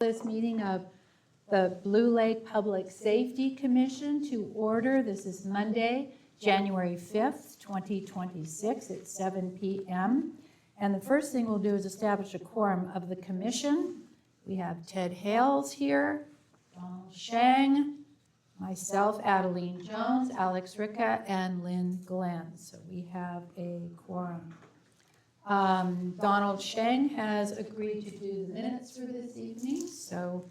This meeting of the Blue Lake Public Safety Commission to order. This is Monday, January 5th, 2026 at 7 p.m. And the first thing we'll do is establish a quorum of the commission. We have Ted Hales here, Donald Shang, myself, Adeline Jones, Alex Ricca, and Lynn Glenn. So we have a quorum. Donald Shang has agreed to do the minutes for this evening, so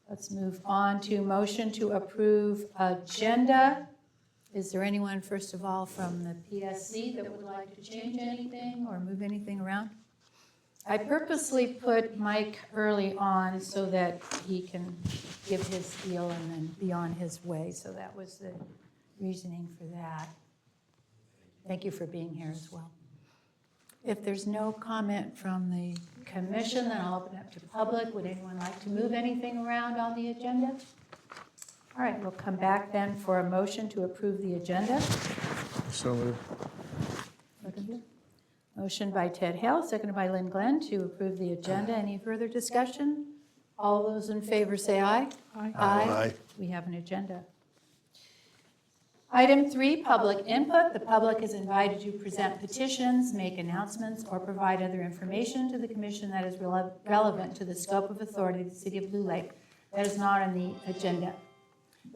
let's move on to motion to approve agenda. Is there anyone, first of all, from the PSC that would like to change anything or move anything around? I purposely put Mike early on so that he can give his spiel and then be on his way, so that was the reasoning for that. Thank you for being here as well. If there's no comment from the commission, then I'll open up to public. Would anyone like to move anything around on the agenda? All right, we'll come back then for a motion to approve the agenda. So moved. Motion by Ted Hale, seconded by Lynn Glenn to approve the agenda. Any further discussion? All those in favor say aye. Aye. Aye. We have an agenda. Item 3, public input. The public is invited to present petitions, make announcements, or provide other information to the commission that is relevant to the scope of authority of the City of Blue Lake that is not on the agenda.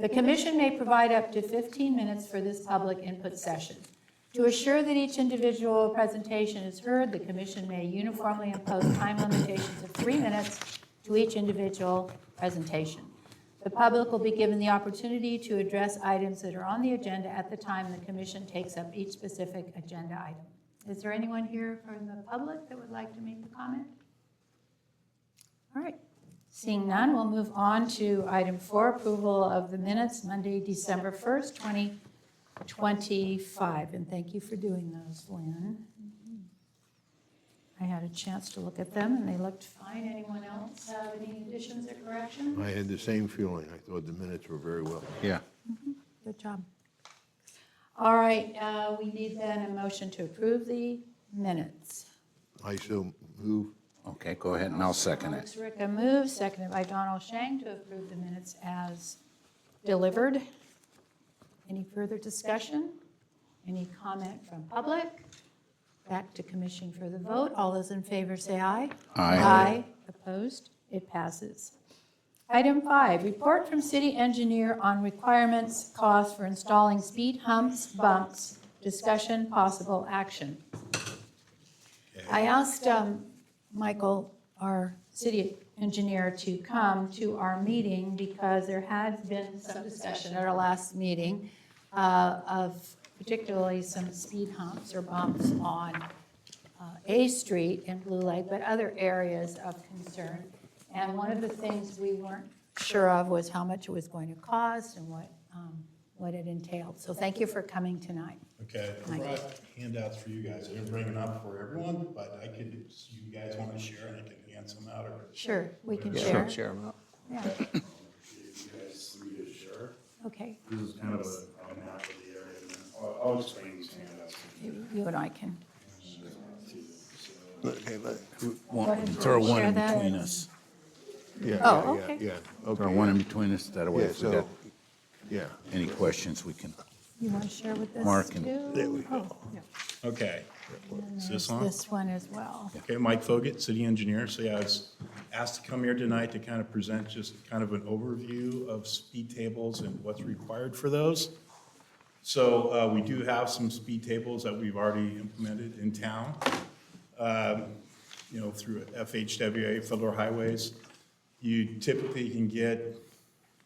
The commission may provide up to 15 minutes for this public input session. To assure that each individual presentation is heard, the commission may uniformly impose time limitations of 3 minutes to each individual presentation. The public will be given the opportunity to address items that are on the agenda at the time the commission takes up each specific agenda item. Is there anyone here from the public that would like to make a comment? All right. Seeing none, we'll move on to item 4, approval of the minutes, Monday, December 1st, 2025. And thank you for doing those, Lynn. I had a chance to look at them, and they looked fine. Anyone else have any additions or corrections? I had the same feeling. I thought the minutes were very well. Yeah. Good job. All right, we need then a motion to approve the minutes. I so move. Okay, go ahead, and I'll second it. Alex Ricca moves, seconded by Donald Shang to approve the minutes as delivered. Any further discussion? Any comment from public? Back to commission for the vote. All those in favor say aye. Aye. Aye. Opposed? It passes. Item 5, report from city engineer on requirements, costs for installing speed humps, bumps, discussion, possible action. I asked Michael, our city engineer, to come to our meeting because there had been some discussion at our last meeting of particularly some speed humps or bumps on A Street in Blue Lake, but other areas of concern. And one of the things we weren't sure of was how much it was going to cost and what it entailed. So thank you for coming tonight. Okay, I brought handouts for you guys. I didn't bring enough for everyone, but I could, if you guys want to share, and I can hand some out, or Sure, we can share. Share them out. Yeah, you guys three to share. okay. This is kind of a map of the area, and then I'll explain these handouts. You and I can. Okay, Throw one Share in that. between us. yeah, Oh, yeah, okay. yeah, Throw okay. one in between us, that way Yeah, if we got so, yeah, any questions, we can. You want to share with this Mark and- too? there we go. Okay, is this on? This one as well. Okay, Mike Fogut, city engineer. So yeah, I was asked to come here tonight to kind of present just kind of an overview of speed tables and what's required for those. So we do have some speed tables that we've already implemented in town, through FHWA, Federal Highways. You typically can get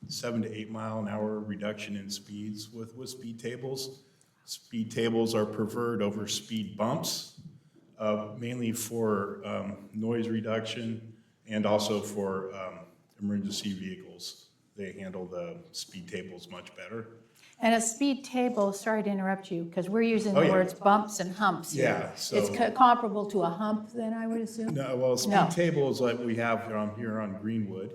7 to 8 mile an hour reduction in speeds with speed tables. Speed tables are preferred over speed bumps, mainly for noise reduction and also for emergency vehicles. They handle the speed tables much better. And a speed table, sorry to interrupt you, because we're using Oh, the yeah. words bumps and humps here. Yeah, so- It's comparable to a hump then, I would assume? No, well, No. speed tables like we have here on Greenwood,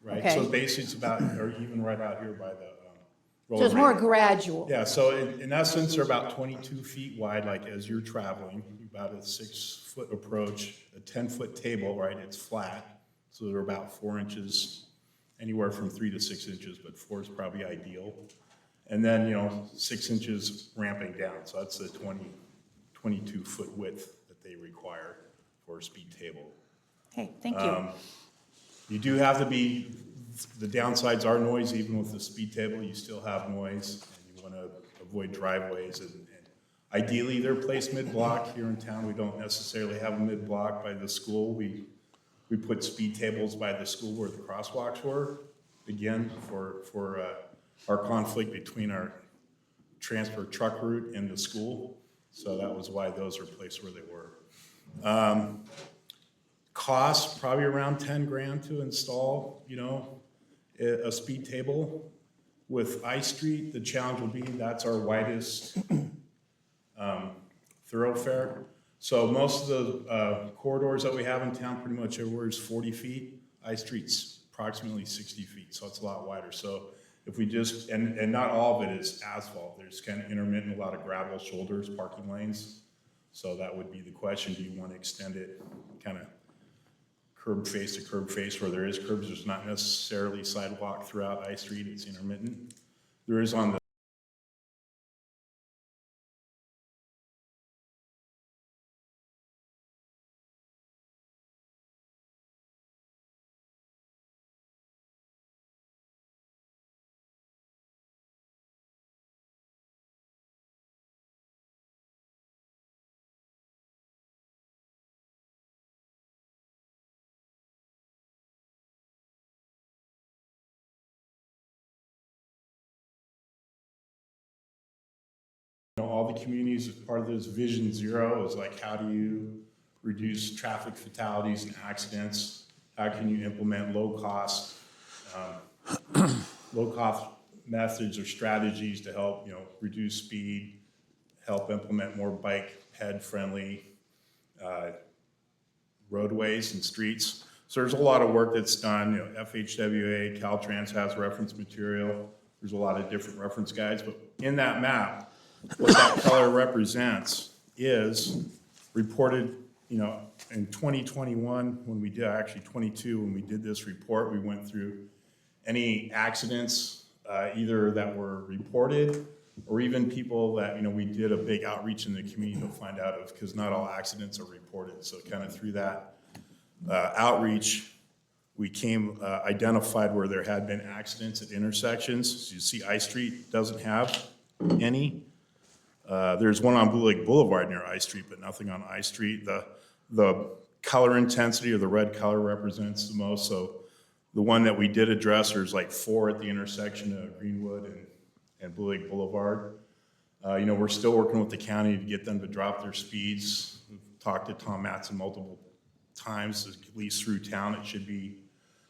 right? Okay. So basically it's about, or even right out here by the So it's more gradual. Yeah, so in essence, they're about 22 feet wide, like as you're traveling, about a 6-foot approach, a 10-foot table, right, it's flat. So they're about 4 inches, anywhere from 3 to 6 inches, but 4 is probably ideal. And then, 6 inches ramping down, so that's a 22-foot width that they require for a speed table. Okay, thank you. You do have to be, the downsides are noise, even with the speed table, you still have noise, and you want to avoid driveways, and ideally, they're placed mid-block. Here in town, we don't necessarily have a mid-block by the school. We put speed tables by the school where the crosswalks were, again, for our conflict between our transfer truck route and the school, so that was why those are placed where they were. Cost, probably around 10 grand to install, a speed table. With I Street, the challenge will be that's our widest thoroughfare. So most of the corridors that we have in town, pretty much everywhere is 40 feet. I Street's approximately 60 feet, so it's a lot wider. So if we just, and not all of it is asphalt, there's kind of intermittent, a lot of gravel shoulders, parking lanes. So that would be the question, do you want to extend it kind of curb face to curb face where there is curbs? There's not necessarily sidewalk throughout I Street, it's intermittent. There is on the all the communities as part of this Vision Zero is like, how do you reduce traffic fatalities and accidents? How can you implement low cost methods or strategies to help, reduce speed, help implement more bike ped friendly roadways and streets. So there's a lot of work that's done. FHWA, Caltrans has reference material. There's a lot of different reference guides, but in that map, what that color represents is reported, in 2021, when we did, actually 22, when we did this report, we went through any accidents, either that were reported or even people that, we did a big outreach in the community to find out of, because not all accidents are reported. So kind of through that outreach, we identified where there had been accidents at intersections. So you see I Street doesn't have any. There's one on Blue Lake Boulevard near I Street, but nothing on I Street. The color intensity or the red color represents the most. So the one that we did address, there's like 4 at the intersection of Greenwood and Blue Lake Boulevard. We're still working with the county to get them to drop their speeds. We've talked to Tom Matson multiple times, at least through town. It should be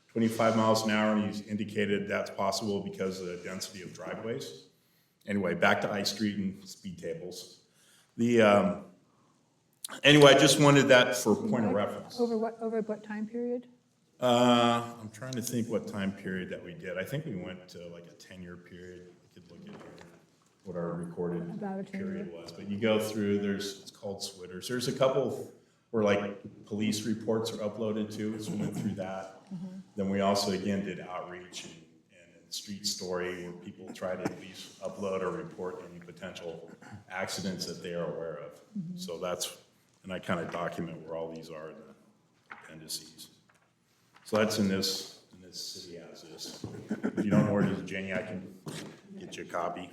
25 miles an hour, and he's indicated that's possible because of the density of driveways. Anyway, back to I Street and speed tables. Anyway, I just wanted that for point of reference. Over what time period? I'm trying to think what time period that we did. I think we went to like a 10-year period. We could look at what our recorded About a 10-year. period was. But you go through, it's called Switters. There's a couple where like police reports are uploaded to, so we went through that. Then we also, again, did outreach and street story where people try to at least upload or report any potential accidents that they are aware of. So and I kind of document where all these are in the appendices. So that's in this city as is. If you don't know where it is, Jenny, I can get you a copy.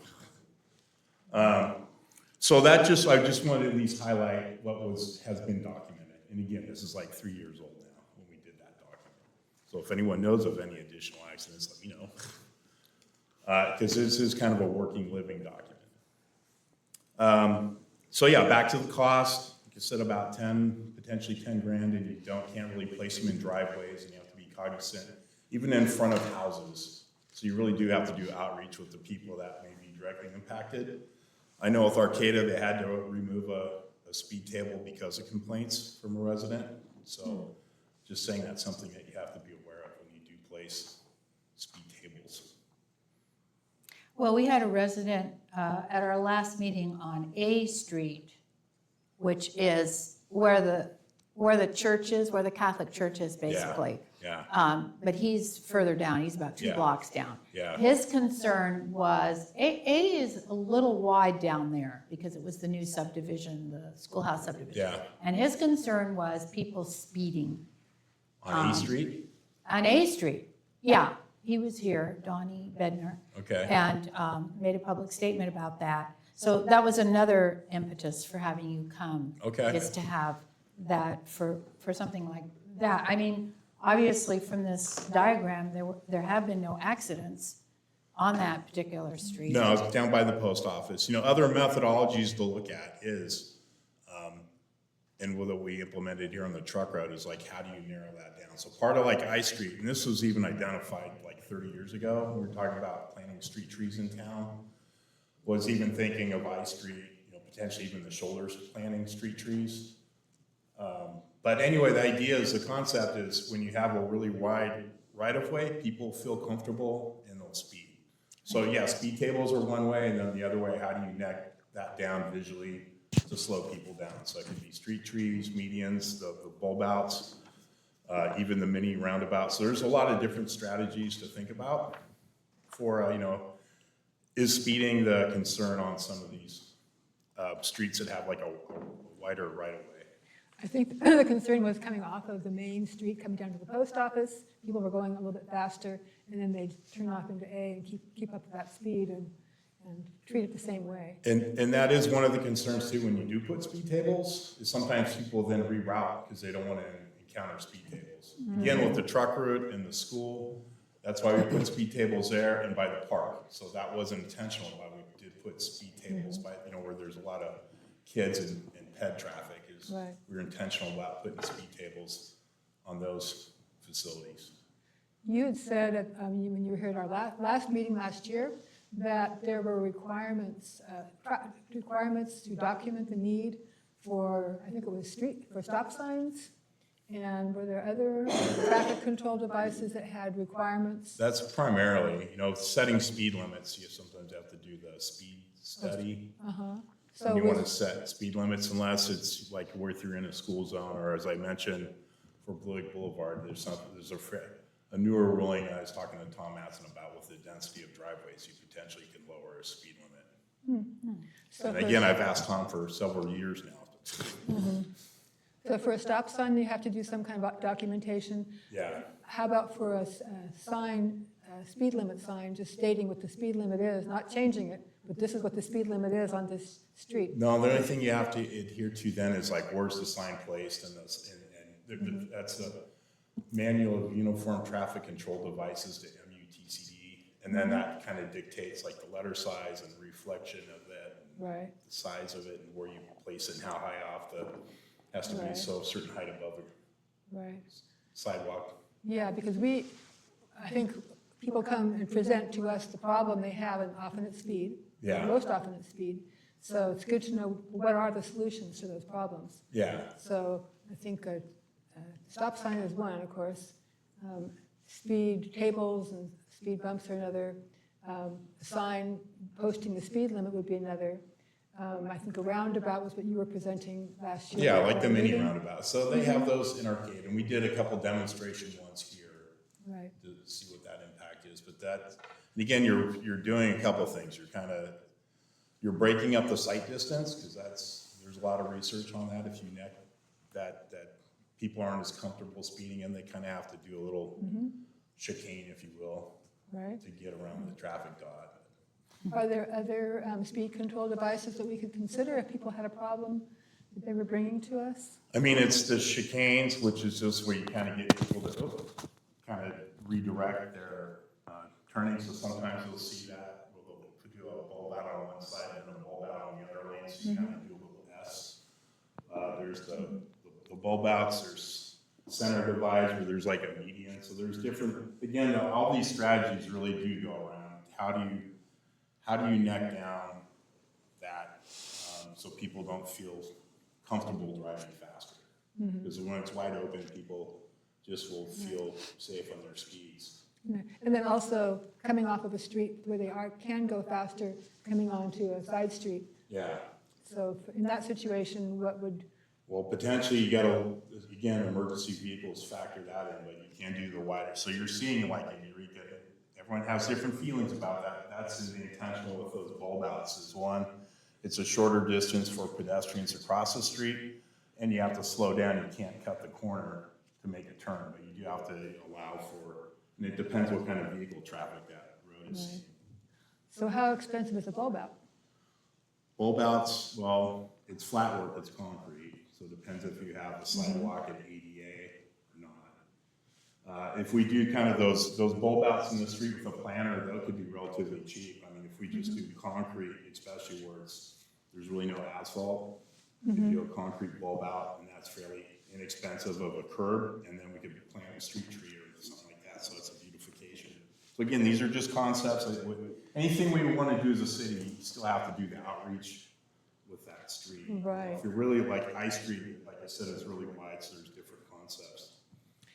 So I just wanted to at least highlight what has been documented. And again, this is like 3 years old now when we did that document. So if anyone knows of any additional accidents, let me know. Because this is kind of a working, living document. So yeah, back to the cost. Like I said, about potentially 10 grand, and you can't really place them in driveways, and you have to be cognizant, even in front of houses. So you really do have to do outreach with the people that may be directly impacted. I know with Arcata, they had to remove a speed table because of complaints from a resident. So just saying that's something that you have to be aware of when you do place speed tables. Well, we had a resident at our last meeting on A Street, which is where the church is, where the Catholic church is, basically. Yeah, But he's further down, he's about two Yeah. blocks down. Yeah. His concern was, A is a little wide down there because it was the new subdivision, the schoolhouse subdivision. Yeah. And his concern was people speeding on A Street? on A Street. Yeah, he was here, Donnie Bednar. Okay. And made a public statement about that. So that was another impetus for having you come. Okay. Is to have that for something like that. I mean, obviously from this diagram, there have been no accidents on that particular street. No, it's down by the post office. You know, other methodologies to look at is, and what we implemented here on the truck route is like, how do you narrow that down? So part of like I Street, and this was even identified like 30 years ago, when we were talking about planting street trees in town, was even thinking of I Street, you know, potentially even the shoulders planting street trees. But anyway, the idea is, the concept is when you have a really wide right-of-way, people feel comfortable and they'll speed. So yeah, speed tables are one way, and then the other way, how do you neck that down visually to slow people down? So it could be street trees, medians, the bulb outs, even the mini roundabouts. So there's a lot of different strategies to think about for, you know, is speeding the concern on some of these streets that have like a wider right-of-way? I think the concern was coming off of the main street, coming down to the post office. People were going a little bit faster, and then they'd turn off into A and keep up that speed and treat it the same way. And that is one of the concerns too, when you do put speed tables, is sometimes people then reroute because they don't want to encounter speed tables. Again, with the truck route and the school, that's why we put speed tables there, and by the park. So that was intentional why we did put speed tables by, you know, where there's a lot of kids and ped traffic, is Right. we were intentional about putting speed tables on those facilities. You had said, when you were here at our last meeting last year, that there were requirements to document the need for, I think it was for stop signs. And were there other traffic control devices that had requirements? That's primarily, you know, setting speed limits. You sometimes have to do the speed study. So And you want to was- set speed limits unless it's like where you're in a school zone, or as I mentioned, for Blue Lake Boulevard, there's a newer ruling I was talking to Tom Matson about, with the density of driveways, you potentially can lower a speed limit. so And for- again, I've asked Tom for several years now. So for a stop sign, you have to do some kind of documentation. Yeah, How about for a sign, a speed limit sign, just stating what the speed limit is, not changing it, but this is what the speed limit is on this street? no, the only thing you have to adhere to then is like, where's the sign placed, and that's the Manual of Uniform Traffic Control Devices to MUTCD. And then that kind of dictates like the letter size and reflection of that, Right, the size of it, and where you place it and how high off has to be Right. so a certain height above the right. sidewalk. Yeah, because I think people come and present to us the problem they have, and often it's speed. Yeah. Most often it's speed. So it's good to know what are the solutions to those problems. Yeah, So I think a stop sign is one, of course. Speed tables and speed bumps are another. A sign posting the speed limit would be another. I think a roundabout was what you were presenting last year. yeah, like the mini Meeting. roundabout. So they have those in Arcade, and we did a couple demonstration ones here Right, to see what that impact is. But that, and again, you're doing a couple things. You're breaking up the sight distance, because there's a lot of research on that. If you neck that people aren't as comfortable speeding in, they kind of have to do a little chicane, if you will, right. to get around the traffic dot. Are there other speed control devices that we could consider if people had a problem that they were bringing to us? I mean, it's the chicanes, which is just where you kind of get people to kind of redirect their turning. So sometimes you'll see that we'll do a bulb out on one side and a bulb out on the other lane, so you kind of do a little S. There's the bulb outs, there's center divide where there's like a median. So there's different, again, all these strategies really do go around. How do you neck down that so people don't feel comfortable driving faster? Because when it's wide open, people just will feel safe on their speeds. And then also coming off of a street where they can go faster, coming onto a side street. Yeah. So in that situation, what would Well, potentially you gotta, again, emergency vehicles factor that in, but you can't do the wider. So you're seeing like in Eureka, everyone has different feelings about that. That's the intentional with those bulb outs is one, it's a shorter distance for pedestrians across the street, and you have to slow down. You can't cut the corner to make a turn, but you do have to allow for, and it depends what kind of vehicle traffic that road is. Right. So how expensive is a bulb out? Bulb outs, well, it's flat work, it's concrete, so it depends if you have a sidewalk and ADA or not. If we do kind of those bulb outs in the street with a planter, that could be relatively cheap. I mean, if we just do concrete, especially where there's really no asphalt, we could do a concrete bulb out, and that's fairly inexpensive of a curb, and then we could plant a street tree or something like that, so it's a beautification. So again, these are just concepts. Anything we want to do as a city, you still have to do the outreach with that street. Right. If you're really like I Street, like I said, it's really wide, so there's different concepts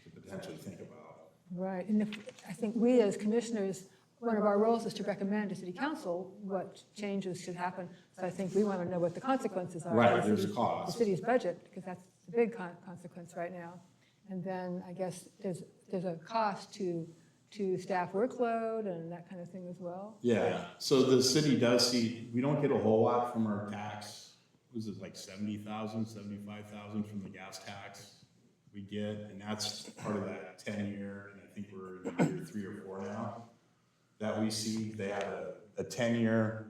to potentially think about. Right, and I think we as commissioners, one of our roles is to recommend to city council what changes should happen. So I think we want to know what the consequences are. Right, of the there's a city- cost. The city's budget, because that's the big consequence right now. And then I guess there's a cost to staff workload and that kind of thing as well. Yeah, so the city does see, we don't get a whole lot from our tax. Was it like 70,000, 75,000 from the gas tax we get? And that's part of that 10-year, and I think we're in year 3 or 4 now, that we see. They had a 10-year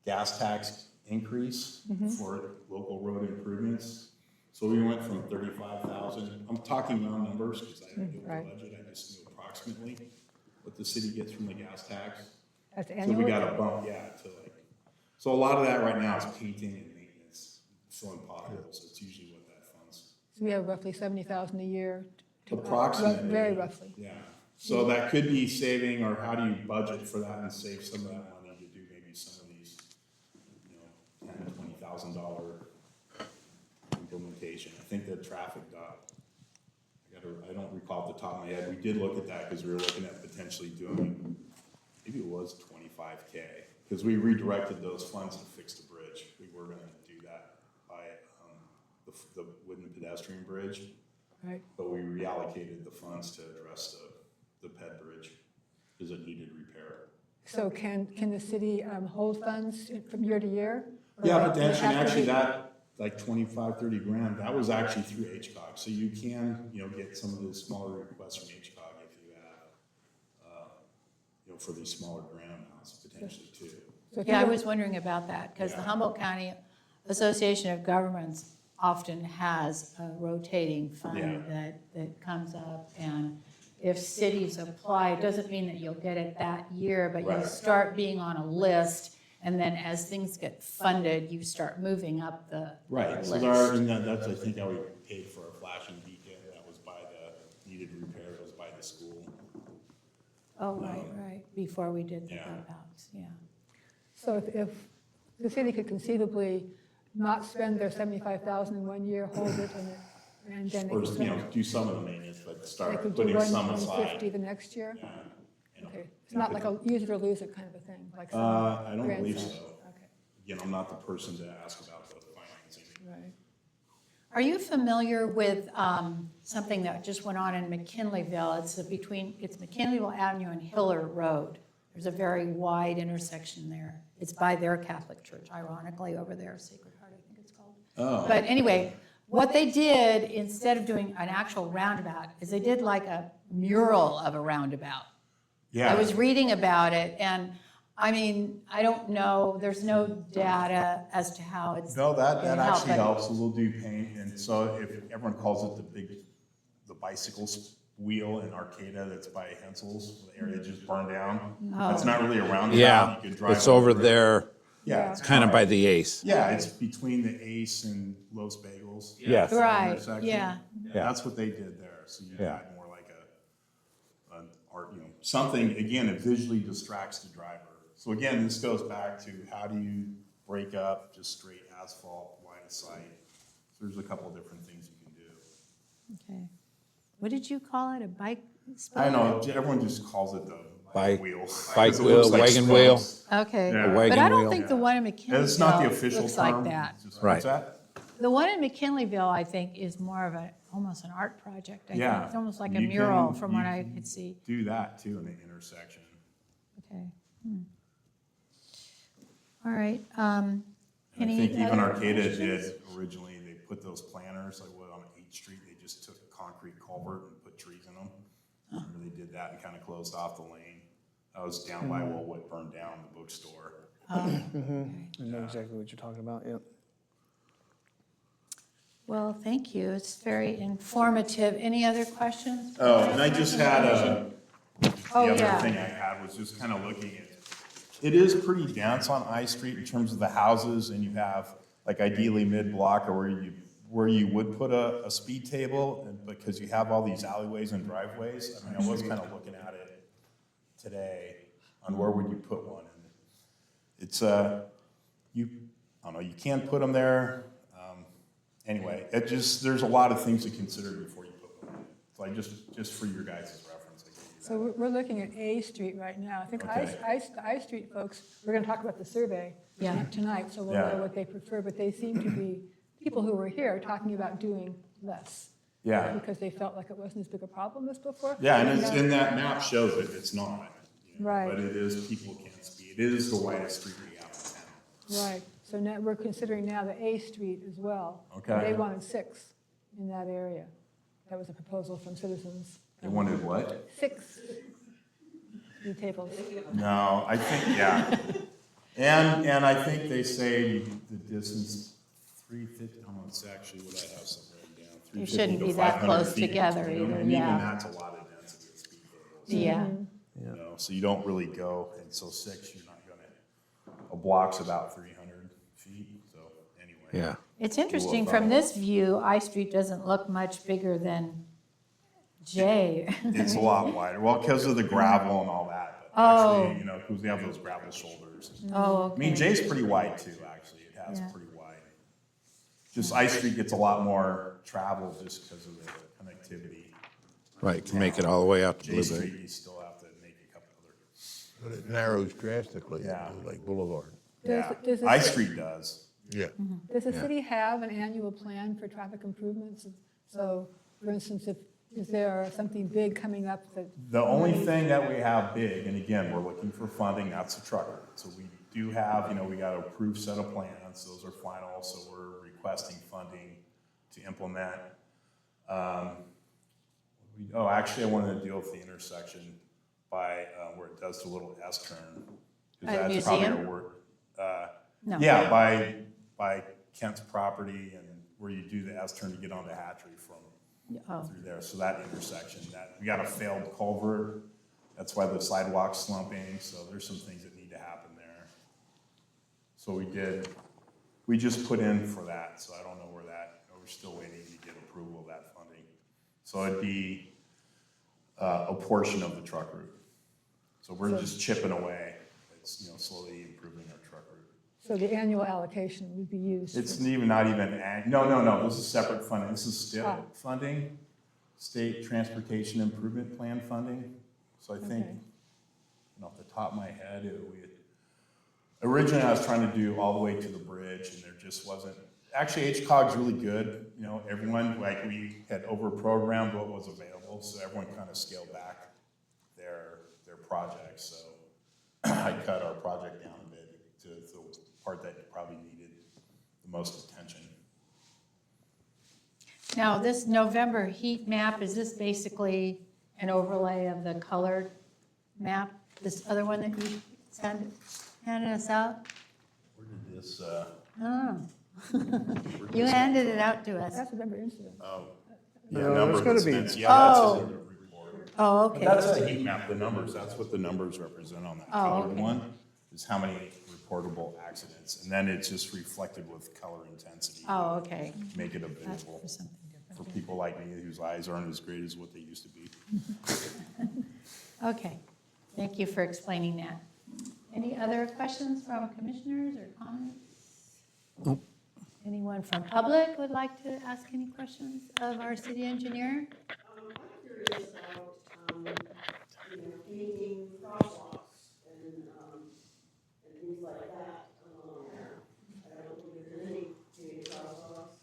gas tax increase for local road improvements. So we went from 35,000, I'm talking round numbers because I didn't get the Right. budget, I just knew approximately what the city gets from the gas tax. That's So we annually. got a bump, yeah, to like, so a lot of that right now is painting and maintenance, filling potholes, it's usually what that funds. So we have roughly 70,000 a year. Approximately. Very roughly. Yeah, so that could be saving, or how do you budget for that and save some of that money to do maybe some of these, $10,000 to $20,000 implementation. I think the traffic dot, I don't recall off the top of my head, we did look at that because we were looking at potentially doing, maybe it was 25K, because we redirected those funds to fix the bridge. We were gonna do that by the wooden pedestrian bridge, Right. but we reallocated the funds to address the ped bridge because it needed repair. So can the city hold funds from year to year? Or Yeah, they potentially, have to actually be- that, like 25, 30 grand, that was actually through HCOG. So you can, get some of the smaller requests from HCOG if you have, for these smaller grant amounts potentially too. So if Yeah, I you- was wondering about that, because the Yeah. Humboldt County Association of Governments often has a rotating fund Yeah. that comes up, and if cities apply, it doesn't mean that you'll get it that year, but you'll Right. start being on a list, and then as things get funded, you start moving up the Right, so list. that's, I think, how we paid for a flashing beacon. That was by needed repair, it was by the school. Oh, right, before we did the Yeah. bump outs, yeah. So if the city could conceivably not spend their 75,000 in 1 year, hold it, and then Or, they could do some of the maintenance, but they start could do putting some 150 aside. the next year? Yeah, Okay, it's not like a use it or lose it kind of a thing, like some I don't grant believe stuff. so. Okay, Again, I'm not the person to ask about the financing. right. Are you familiar with something that just went on in McKinleyville? It's McKinleyville Avenue and Hiller Road. There's a very wide intersection there. It's by their Catholic church, ironically, over there, Sacred Heart, I think it's called. Oh. But anyway, what they did, instead of doing an actual roundabout, is they did like a mural of a roundabout. Yeah. I was reading about it, and I mean, I don't know, there's no data as to how it's. No, that gonna help, actually but- helps. We'll do paint, and so if everyone calls it the bicycle wheel in Arcata that's by Hensel's, the area just burned down. That's not really a roundabout. Yeah, You could drive it's over it. there, Yeah, it's kind of by the Ace. Yeah, it's between the Ace and Los Bagels. Yes. That Right, intersection. yeah. That's what they did there. So you Yeah. got more like an art, something, again, it visually distracts the driver. So again, this goes back to how do you break up just straight asphalt, line of sight? So there's a couple different things you can do. Okay. What did you call it, a bike? I know, everyone just calls it the Bike- wheel. bike 'Cause it wheel, looks like wagon wheel. spokes. Okay, Yeah. but Wagon I don't wheel. think the one in And it's not the McKinneyville official looks term. like that. It's just- Right. What's that? The one in McKinleyville, I think, is more of almost an art project. I think. Yeah. It's almost like a You mural can- from you what I can could see. Do that too in the intersection. Okay. All right. And I Any think even other Arcata questions? did originally, they put those planters, like what on 8th Street, they just took a concrete culvert and put trees in them. Remember they did that and kind of closed off the lane. That was down by where what burned down the bookstore. I know exactly what you're talking about, yep. Well, thank you. It's very informative. Any other questions? Oh, and I just had the Oh, other yeah. thing I had was just kind of looking at, it is pretty dense on I Street in terms of the houses, and you have, like ideally mid-block or where you would put a speed table, and because you have all these alleyways and driveways. I mean, I was kind of looking at it today on where would you put one. And it's, I don't know, you can't put them there. Anyway, it just, there's a lot of things to consider before you put one in. So I just for your guys' reference, I gave you that. So we're looking at A Street right now. I think Okay. I Street folks, we're going to talk about the survey Yeah. tonight, so we'll Yeah. know what they prefer, but they seem to be, people who were here talking about doing less. Yeah. Because they felt like it wasn't as big a problem as before. Yeah, and it's, in that map shows it, it's not. You know, Right. But it is, people can't speed. It is the widest street we have in town. Right, so now, we're considering now the A Street as well. Okay. And they wanted 6 in that area. That was a proposal from citizens. They wanted what? 6 speed tables. No, I think, yeah. And I think they say the distance, 350, oh, it's actually what I have somewhere down. You 350 shouldn't to be that 500 close feet, together you know, either, and yeah. even that's a lot of density of speed tables. Yeah. You know, so you don't really go, and so 6, you're not gonna, a block's about 300 feet, so anyway. Yeah. It's interesting, from this view, I Street doesn't look much bigger than J. It's a lot wider, well, because of the gravel and all that, but Oh. actually, you know, because we have those gravel shoulders. Oh, I mean, okay. Jay's pretty wide too, actually, it has Yeah. pretty wide. Just I Street gets a lot more travel just because of the connectivity. Right, can make it all the way out to J Blueberry. Street, you still have to make a couple other, But it narrows drastically, Yeah. like Boulevard. yeah. Does the I ci- Street does. Yeah. Does the city have an annual plan for traffic improvements? So, for instance, if there something big coming up that, The only thing that we have big, and again, we're looking for funding, that's the truck route. So we do have, you know, we got an approved set of plans, those are final, so we're requesting funding to implement. Actually, I wanted to deal with the intersection by, where it does the little S turn. 'Cause By the that's probably museum? our work. No. Yeah, by Kent's property and where you do the S turn to get onto Hatchery from Oh, through there, so that intersection, that, we got a failed culvert, that's why the sidewalk's slumping, so there's some things that need to happen there. So we just put in for that, so I don't know where that, we're still waiting to get approval of that funding. So it'd be a portion of the truck route. So we're just chipping away, it's, you know, slowly improving our truck route. so the annual allocation would be used. It's not even, no, this is separate funding, this is STIP Ah. funding, State Transportation Improvement Plan funding. So I think, Okay. off the top of my head, originally I was trying to do all the way to the bridge, and there just wasn't, actually HCOG's really good, you know, everyone, like, we had over-programmed what was available, so everyone kind of scaled back their projects, so I cut our project down a bit to the part that probably needed the most attention. now, this November heat map, is this basically an overlay of the colored map? This other one that you handed us out? Where did this, Oh. You handed it out to us. That's November incident. yeah, No, number it's of gotta be- incidents, yeah, that's Oh. in the report. Oh, okay. That's the heat map, the numbers, that's what the numbers represent on that Oh, colored okay. one, is how many reportable accidents, and then it's just reflected with color intensity. Oh, okay. Make it That's available for something for different. people like me whose eyes aren't as great as what they used to be. Okay, thank you for explaining that. Any other questions from commissioners or comments? Nope. Anyone from public would like to ask any questions of our city engineer? I'm curious about, painting crosswalks and things like that. I don't think there's any painted crosswalks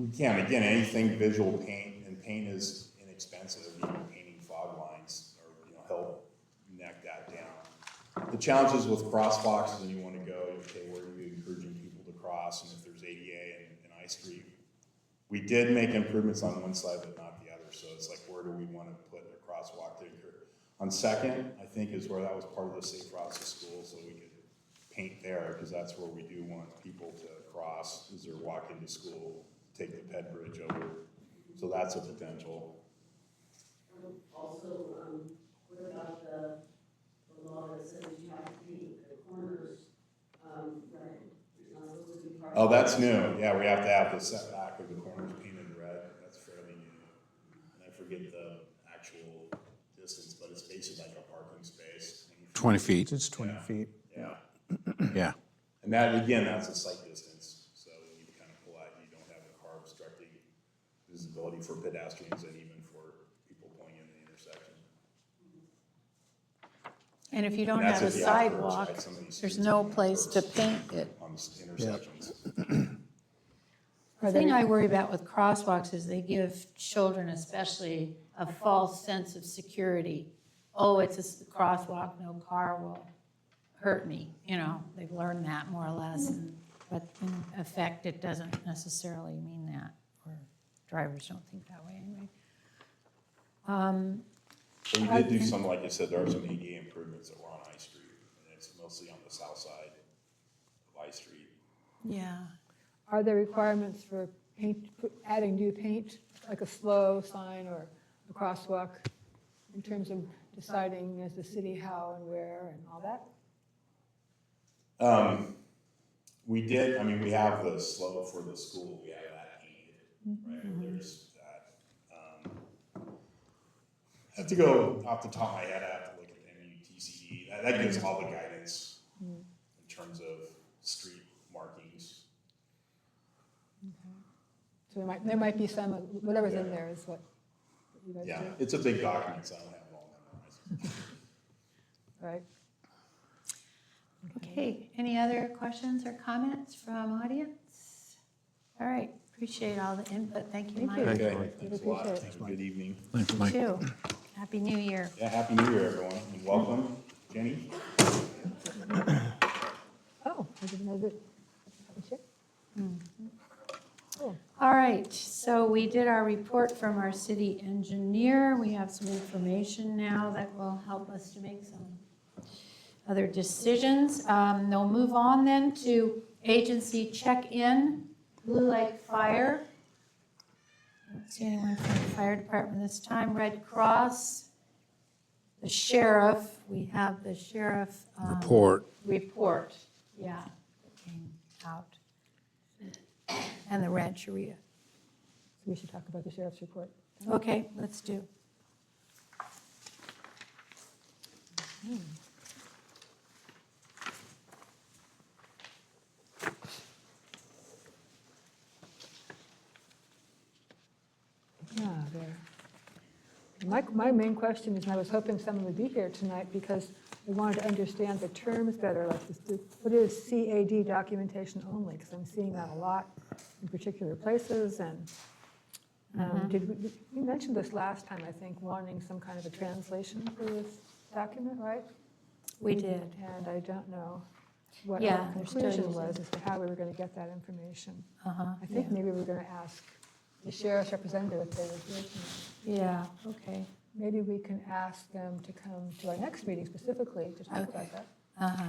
We can, again, anything visual paint, and paint is inexpensive, even painting fog lines, or, help neck that down. The challenges with crosswalks is when you want to go, okay, where are you encouraging people to cross, and if there's ADA and I Street. We did make improvements on one side, but not the other, so it's like, where do we want to put a crosswalk to encourage? On Second, I think, is where that was part of the safe routes to school, so we could paint there, because that's where we do want people to cross, as they're walking to school, take the Ped Bridge over, so that's a potential. Also, what about the law that says you have to paint the corners, red? You're not supposed to be part Oh, of that's new, yeah, we have to have the setback of the corners painted red, that's fairly new. And I forget the actual distance, but it's basically like a parking space. 20 feet, It's 20 Yeah. feet. Yeah, yeah. and that, again, that's a sight distance, so you kind of pull out, you don't have a car obstructing visibility for pedestrians and even for people pulling in the intersection. And if you don't And that's have a at the outskirts, sidewalk, right? Some of these there's streets no are place to first paint it. on the intersections. The thing I worry about with crosswalks is they give children especially a false sense of security. Oh, it's a crosswalk, no car will hurt me, they've learned that more or less. But in effect, it doesn't necessarily mean that, or drivers don't think that way anyway. So we did do some, like I said, there are some ADA improvements that were on I Street, and it's mostly on the south side of I Street. Yeah. Are there requirements for paint, adding new paint, like a slow sign or a crosswalk, in terms of deciding as the city how and where and all that? We did, we have the slope for the school, we have that painted, right, there's that. I have to go off the top of my head, I have to look at the MUTCD, that gives all the guidance in terms of street markings. So there might be some, whatever's in there is what you guys Yeah, do, it's a big document, so I don't have it all memorized. right? Okay, any other questions or comments from audience? All right, appreciate all the input. Thank you, Thank Mike. you. Okay, thanks a lot, Appreciate it. thank you, good evening. Thanks, You Mike. too. Happy New Year. Yeah, Happy New Year, everyone, and welcome, Jenny. Oh, I didn't know that. Sure. Cool. All right, so we did our report from our city engineer. We have some information now that will help us to make some other decisions. They'll move on then to agency check-in, Blue Lake Fire. I don't see anyone from the fire department this time. Red Cross, the sheriff, we have the sheriff. Report, yeah, that came out. And the Rancheria. So we should talk about the sheriff's report. Okay, let's do. Yeah, there. My main question is, and I was hoping someone would be here tonight because I wanted to understand the terms better, like what is CAD documentation only? Because I'm seeing that a lot in particular places, and we mentioned this last time, I think, wanting some kind of a translation for this document, right? We did. And I don't know what Yeah, our they're still conclusion using was as to how we were going to get that information. Uh-huh, I think yeah. maybe we were going to ask the sheriff's representative if they were here tonight. Yeah, okay. Maybe we can ask them to come to our next meeting specifically to talk about that. Uh-huh.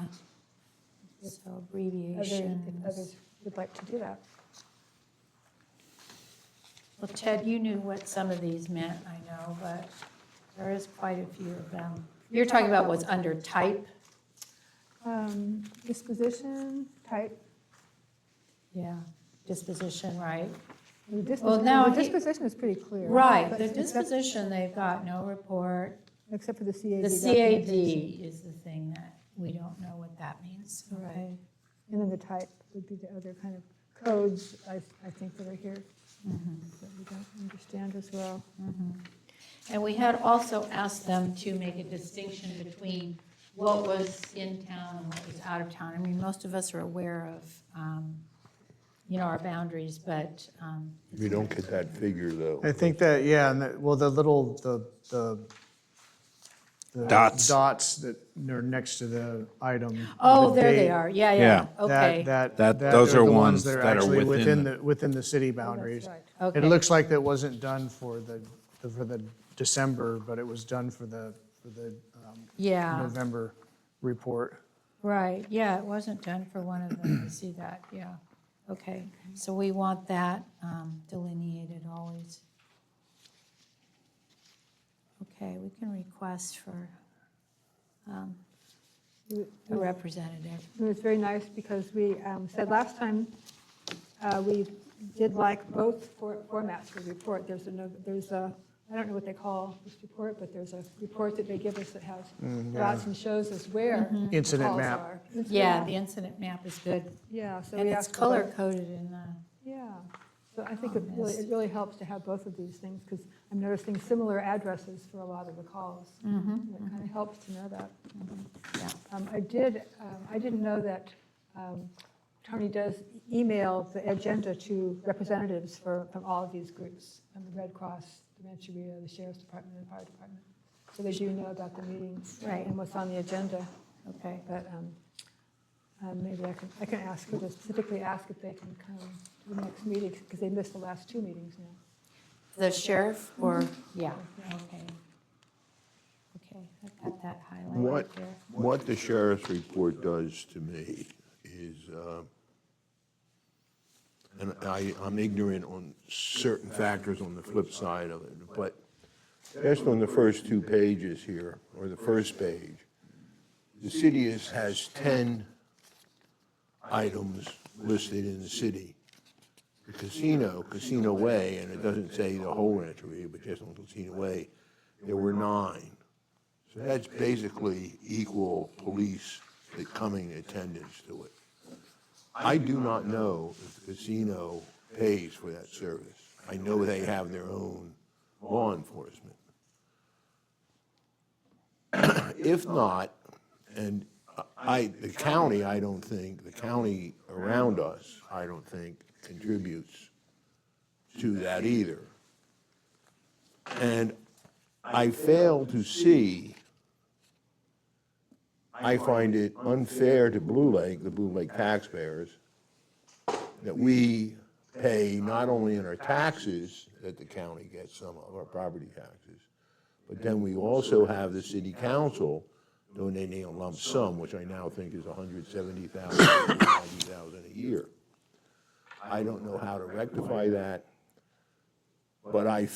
So If abbreviations. others would like to do that. Well, Ted, you knew what some of these meant, I know, but there is quite a few of them. You're talking about what's under type? Disposition, type. Yeah, disposition, right? The Well, now the he- disposition is pretty clear. Right, but the except- disposition, they've got no report. Except for the CAD. The documentation. CAD is the thing that we don't know what that means. Okay. And then the type would be the other kind of codes, I think, that are here that we don't understand as well. And we had also asked them to make a distinction between what was in town and what was out of town. I mean, most of us are aware of our boundaries, but, We don't get that figure, though. I think that, yeah, and well, the Dots. dots that are next to the item. oh, the there they date, are, yeah, Yeah. okay. Those are are the ones that are that are actually within within the city boundaries. right. Okay. It looks like that wasn't done for the December, but it was done for the Yeah, November report. right, yeah, it wasn't done for one of them, I see that, yeah. Okay, so we want that delineated always. Okay, we can request for a representative. It was very nice because we said last time, we did like both formats for the report. There's a, I don't know what they call this report, but there's a report that they give us that has dots and shows us where the Incident calls map. are. Yeah, the incident map is good, Yeah, so and we it's asked for both. color-coded in the, Yeah, so I think it really helps to have both of these things, because I'm noticing similar addresses for a lot of the calls. It kind of helps to know that. yeah. I didn't know that Tony does email the agenda to representatives from all of these groups, from the Red Cross, the Rancheria, the Sheriff's Department, and the Fire Department. So they do know about the meetings Right. and what's on the agenda. Okay, But maybe I can ask her to specifically ask if they can come to the next meeting, because they missed the last two meetings now. the sheriff, or, yeah, okay. Okay, I've got that highlighted there. What the sheriff's report does to me is, and I'm ignorant on certain factors on the flip side of it, but just on the first two pages here, or the first page, the city has 10 items listed in the city. The Casino Way, and it doesn't say the whole Rancheria, but just on Casino Way, there were 9. So that's basically equal police that coming attendance to it. I do not know if the casino pays for that service. I know they have their own law enforcement. If not, and the county around us, I don't think contributes to that either. And I fail to see, I find it unfair to Blue Lake, the Blue Lake taxpayers, that we pay not only in our taxes that the county gets some of our property taxes, but then we also have the city council donating a lump sum, which I now think is $170,000, $90,000 a year. I don't know how to rectify that, but I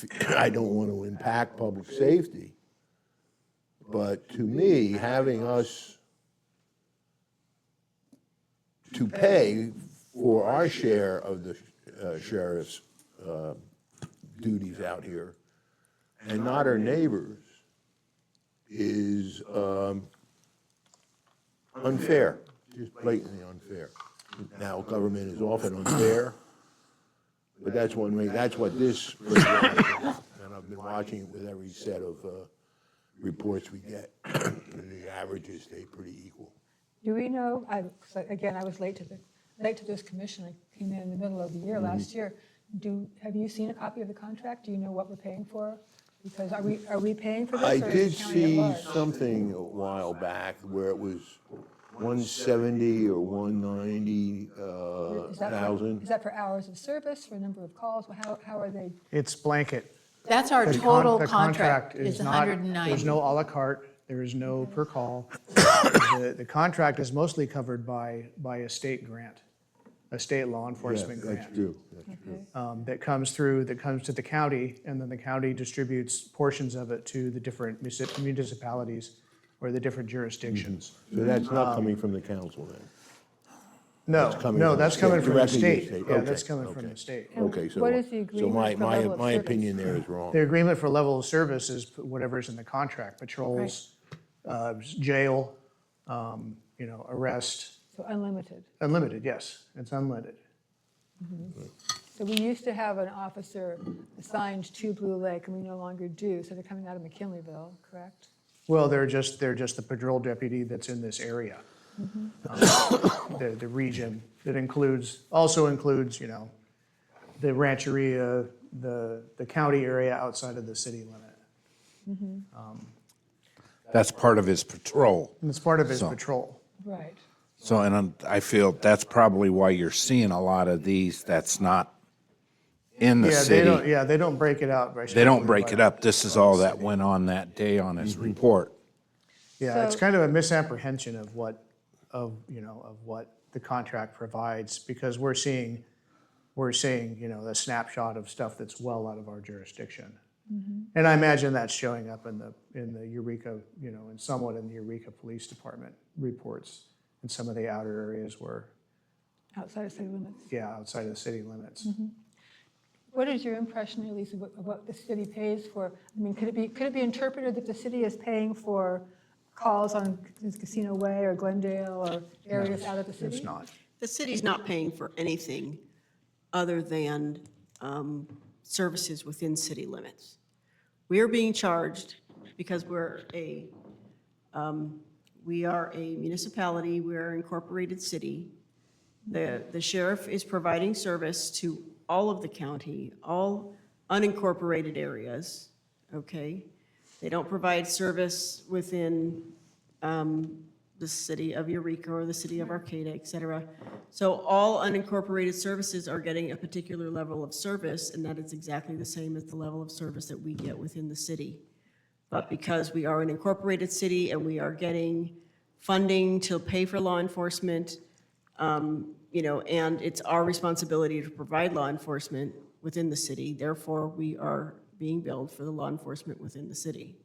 don't want to impact public safety. But to me, having us to pay for our share of the sheriff's duties out here and not our neighbors is unfair, just blatantly unfair. Now, government is often unfair, but that's one way, that's what this, and I've been watching it with every set of reports we get. The averages stay pretty equal. Do we know, again, I was late to this commission, I came in the middle of the year last year. Have you seen a copy of the contract? Do you know what we're paying for? Because are we paying for this, I or is did the county at see large? something a while back where it was 170 or 190,000. Is that for hours of service, for number of calls? How are they? It's blanket. That's our The total the contract is not- 190. There's no à la carte, there is no per call. The contract is mostly covered by a state grant, a state law enforcement Yeah, grant. that's true, that's true. That comes to the county, and then the county distributes portions of it to the different municipalities or the different jurisdictions. So that's not coming from the council then? No, That's coming no, from that's the coming state, from the directly to the state. state. Yeah, Okay, that's coming from okay. the state. Okay, so. What is the So agreement my, for my, level of my service? opinion there is wrong. The agreement for level of service is whatever's in the contract, patrols, jail, arrest, So unlimited. unlimited, yes, it's unlimited. So we used to have an officer assigned to Blue Lake, and we no longer do, so they're coming out of McKinleyville, correct? Well, they're just the patrol deputy that's in this area. The region that also includes, the rancheria, the county area outside of the city limit. That's part of his patrol. And it's part of his So- patrol. Right. So, and I feel that's probably why you're seeing a lot of these that's not in the Yeah, city. they don't break it out. They don't break it up. This is all that went on that day on his report. Yeah, it's So- kind of a misapprehension of what the contract provides, because we're seeing, a snapshot of stuff that's well out of our jurisdiction. And I imagine that's showing up in the Eureka, and somewhat in the Eureka Police Department reports in some of the outer areas where, Outside of city limits. outside of the city limits. What is your impression, Elise, of what the city pays for? I mean, could it be interpreted that the city is paying for calls on Casino Way or Glendale or areas out of the city? It's not. The city's not paying for anything other than services within city limits. We are being charged because we are a municipality, we're an incorporated city. The sheriff is providing service to all of the county, all unincorporated areas, okay? They don't provide service within the city of Eureka or the city of Arcata, et cetera. So all unincorporated services are getting a particular level of service, and that is exactly the same as the level of service that we get within the city. But because we are an incorporated city and we are getting funding to pay for law enforcement, and it's our responsibility to provide law enforcement within the city, therefore we are being billed for the law enforcement within the city.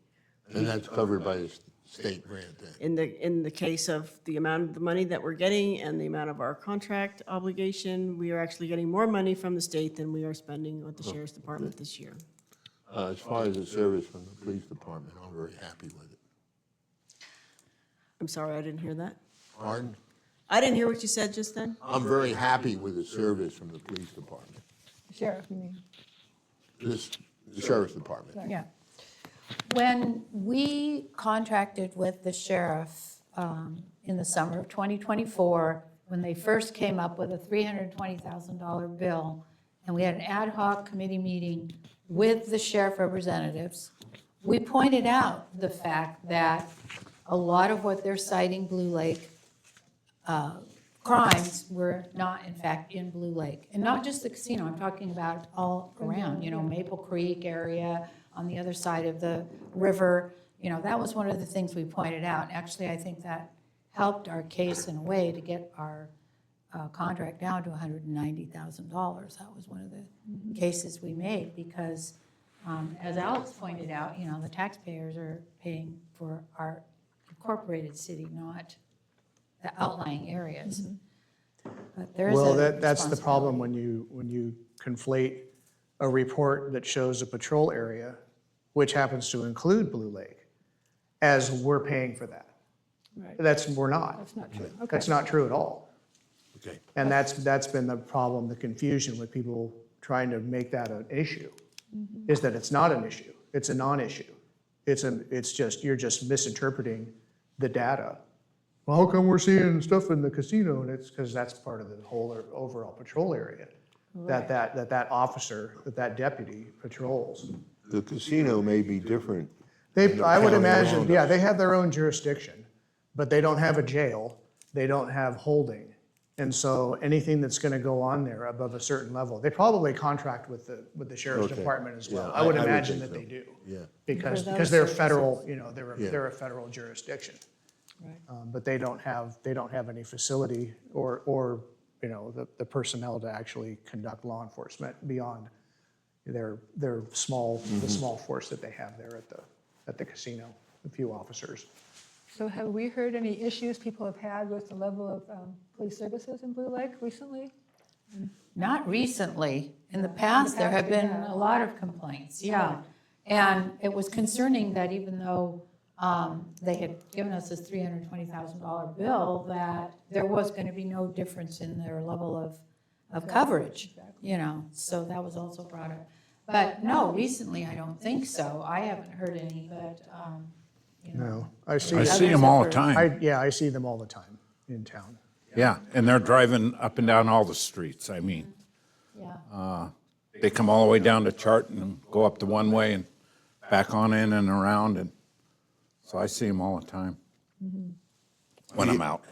And that's covered by the state grant then. In the case of the amount of the money that we're getting and the amount of our contract obligation, we are actually getting more money from the state than we are spending with the sheriff's department this year. As far as the service from the police department, I'm very happy with it. I'm sorry, I didn't hear that. Pardon? I didn't hear what you said just then. I'm very happy with the service from the police department, Sheriff, you mean? the sheriff's department. Yeah. When we contracted with the sheriff in the summer of 2024, when they first came up with a $320,000 bill, and we had an ad hoc committee meeting with the sheriff representatives, we pointed out the fact that a lot of what they're citing Blue Lake crimes were not in fact in Blue Lake. And not just the casino, I'm talking about all around, Maple Creek area, on the other side of the river. That was one of the things we pointed out. Actually, I think that helped our case in a way to get our contract down to $190,000. That was one of the cases we made because, as Alex pointed out, the taxpayers are paying for our incorporated city, not the outlying areas. But there is Well, a that's the problem responsibility. when you conflate a report that shows a patrol area, which happens to include Blue Lake, as we're paying for that. Right. We're not. That's not true. Okay. That's not true at all. Okay. And that's been the problem, the confusion with people trying to make that an issue, is that it's not an issue. It's a non-issue. It's just, you're just misinterpreting the data. Well, how come we're seeing stuff in the casino? And it's because that's part of the whole overall patrol area, that officer, that deputy patrols. The casino may be different. I would county imagine, around yeah, us. they have their own jurisdiction, but they don't have a jail, they don't have holding. And so anything that's gonna go on there above a certain level, they probably contract with the sheriff's Okay. department as well. Yeah, I would I would imagine think that so. they do. Yeah. Because For those they're services. federal, Yeah. they're a federal jurisdiction. Right. But they don't have any facility or the personnel to actually conduct law enforcement beyond their small, the small force that they have there at the casino, a few officers. So have we heard any issues people have had with the level of police services in Blue Lake recently? Not recently. In the past, there have been a lot of complaints, yeah. And it was concerning that even though they had given us this $320,000 bill, that there was going to be no difference in their level of coverage, so that was also brought up. But no, recently, I don't think so. I haven't heard any, but, No, I see. I see them all the time. I see them all the time. in town. Yeah, and they're driving up and down all the streets. I mean, Yeah. they come all the way down to Charlton and go up the one way and back on in and around, and so I see them all the time when I'm out.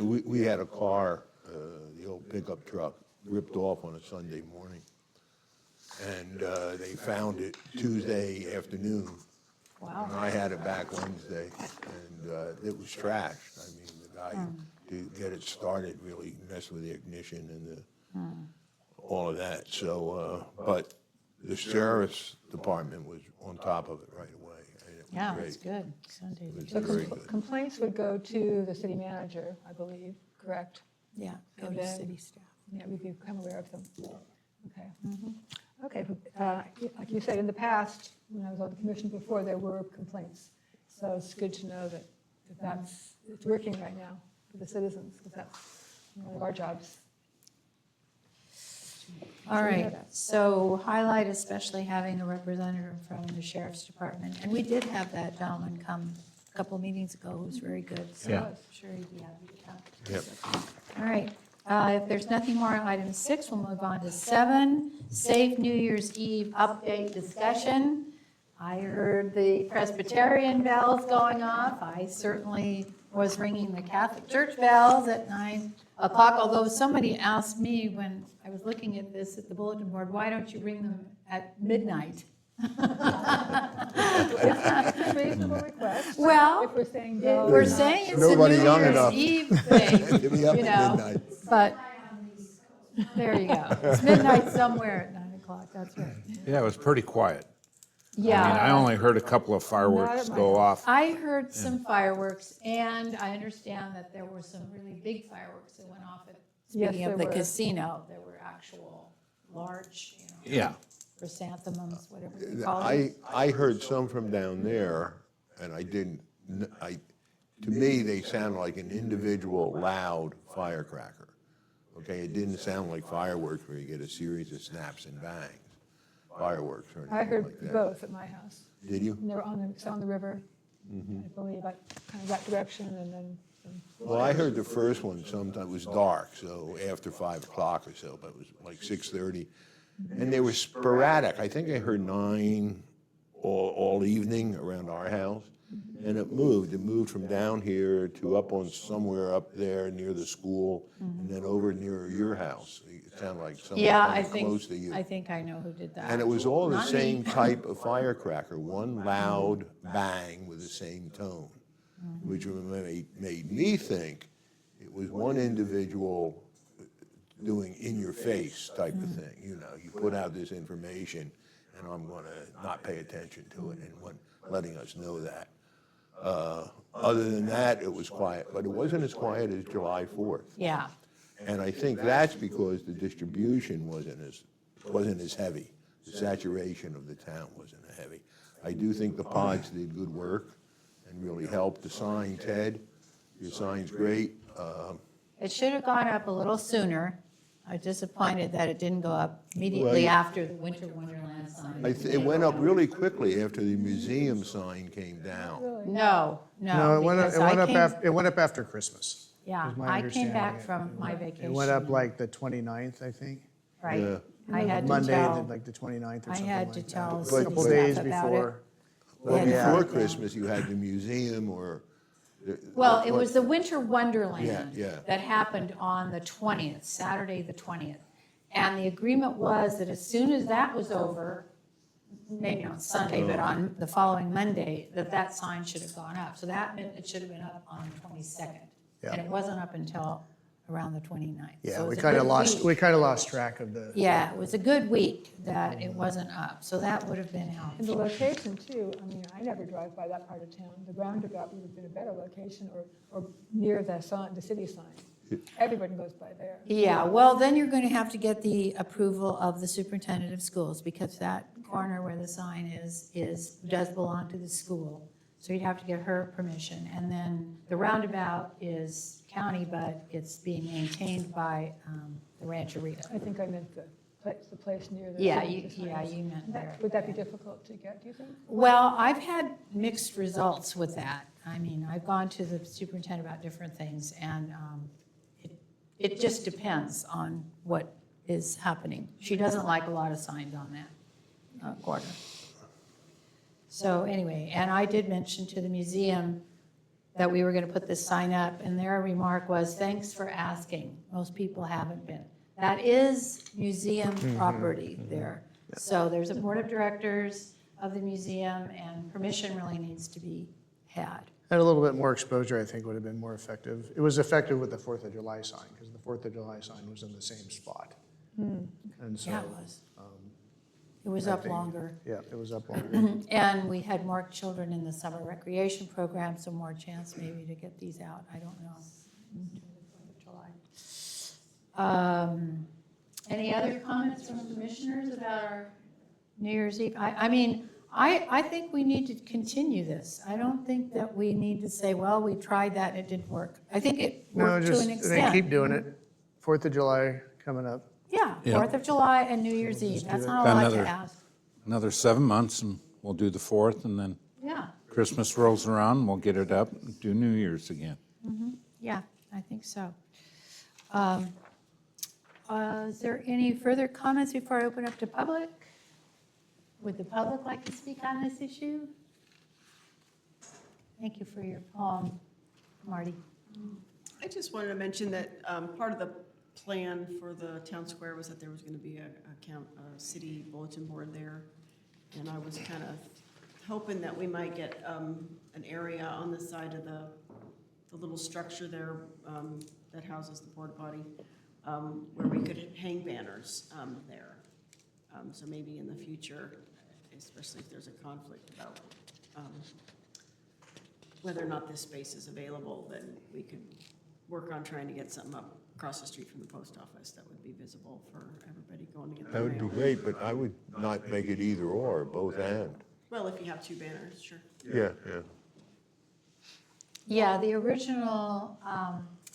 We had a car, the old pickup truck, ripped off on a Sunday morning. And they found it Tuesday afternoon. Wow. And I had it back Wednesday, and it was trashed. I mean, the guy, to get it started, really messed with the ignition and all of that. So, but the sheriff's department was on top of it right away. and it was Yeah, great. it's good. Sunday. It was So very good. complaints would go to the city manager, I believe, correct? Yeah, go And to then- city staff. Yeah, we'd become aware of them. Okay. Okay, like you said, in the past, when I was on the commission before, there were complaints. So it's good to know that it's working right now for the citizens, because that's one of our jobs. All right, so highlight especially having a representative from the sheriff's department. And we did have that gentleman come a couple of meetings ago, who was very good. So Yeah. I'm sure he'd be happy to come. Yep. All right, if there's nothing more on item 6, we'll move on to 7, Safe New Year's Eve update discussion. I heard the Presbyterian bells going off. I certainly was ringing the Catholic Church bells at 9 o'clock, although somebody asked me when I was looking at this at the bulletin board, why don't you ring them at midnight? Reasonable request. Well, If we're saying go. we're saying it's a New Nobody young Year's enough. Eve thing, Get me up you at know, midnight. but, there you go. It's midnight somewhere at 9 o'clock, that's right. Yeah, it was pretty quiet. I mean, Yeah, I only heard a couple of fireworks go off. I heard some fireworks, and I understand that there were some really big fireworks that went off at, Yes, speaking of the there were. casino, there were actual large, Yeah, chrysanthemums, whatever you call them. I heard some from down there, and I didn't, to me, they sound like an individual loud firecracker. Okay, it didn't sound like fireworks where you get a series of snaps and bangs, fireworks or I anything like heard that. both at my house. Did you? And they were it's on the river, Mm-hmm. I believe, like, kind of that direction, and then some. Well, I heard the first one sometime, it was dark, so after 5 o'clock or so, but it was like 6:30. And they were sporadic. I think I heard 9 all evening around our house. And it moved from down here to up on somewhere up there near the school, and then over near your house. It sounded like something Yeah, kind I of close to think, you. I think I know who did that. And it was all the Not me. same type of firecracker, one loud bang with the same tone, which made me think it was one individual doing in-your-face type of thing. You know, you put out this information, and I'm going to not pay attention to it, and letting us know that. Other than that, it was quiet, but it wasn't as quiet as July 4th. Yeah, And I think that's because the distribution wasn't as heavy. The saturation of the town wasn't heavy. I do think the pods did good work and really helped. The sign, Ted, your sign's great. it should have gone up a little sooner. I was disappointed that it didn't go up immediately Well, after the Winter Wonderland sign. It went up really quickly after the museum sign came down. No, No, it went up, because I came, it went up after Christmas. yeah, is my I came back understanding. from my vacation. It went up like the 29th, I think. Right, Yeah. I had to Monday, tell, like the 29th or I something had to like that. tell A city couple staff days about it. before. Well, Yeah. before Christmas, you had the museum or. Well, it was the Winter Wonderland Yeah. that happened on the 20th, Saturday, the 20th. And the agreement was that as soon as that was over, maybe on Sunday, but on the following Monday, that sign should have gone up. So that meant it should have been up on the 22nd. And Yeah. it wasn't up until around the 29th. Yeah, So it we was a kind of good lost, week. track of the. Yeah, it was a good week that it wasn't up, so that would have been And the helpful. location too, I mean, I never drive by that part of town. The roundabout would have been a better location, or near the sign, the city sign. Everybody goes by there. Yeah, well, then you're going to have to get the approval of the superintendent of schools, because that corner where the sign does belong to the school. So you'd have to get her permission. And then the roundabout is county, but it's being maintained by the Rancherita. I think I meant the place near the. Yeah, city sign. you meant there. Would that be difficult to get, do you think? Well, I've had mixed results with that. I mean, I've gone to the superintendent about different things, and it just depends on what is happening. She doesn't like a lot of signs on that corner. So anyway, and I did mention to the museum that we were going to put this sign up, and their remark was, thanks for asking. Most people haven't been. That is museum property there. So there's a board of directors of the museum, and permission really needs to be had. And a little bit more exposure, I think, would have been more effective. It was effective with the 4th of July sign, because the 4th of July sign was in the same spot. And so, Yeah, it was. It was up longer. yeah, it was up longer. And we had more children in the summer recreation program, so more chance maybe to get these out. I don't know. Any other comments from commissioners about our New Year's Eve? I mean, I think we need to continue this. I don't think that we need to say, well, we tried that and it didn't work. I think it No, worked to just, an they extent. keep doing it. 4th of July coming up. Yeah, Yeah. 4th of July and New Year's Eve. That's not a lot Another- to ask. Another 7 months and we'll do the 4th, and then Yeah, Christmas rolls around, we'll get it up and do New Year's again. yeah, I think so. Is there any further comments before I open up to public? Would the public like to speak on this issue? Thank you for your poem, Marty. I just wanted to mention that part of the plan for the town square was that there was going to be a city bulletin board there. And I was kind of hoping that we might get an area on the side of the little structure there that houses the porta potty, where we could hang banners there. So maybe in the future, especially if there's a conflict about whether or not this space is available, then we could work on trying to get something up across the street from the post office that would be visible for everybody going to get That their would be mail. great, but I would not make it either or, both and. Well, if you have two banners, sure. Yeah, yeah. Yeah, the original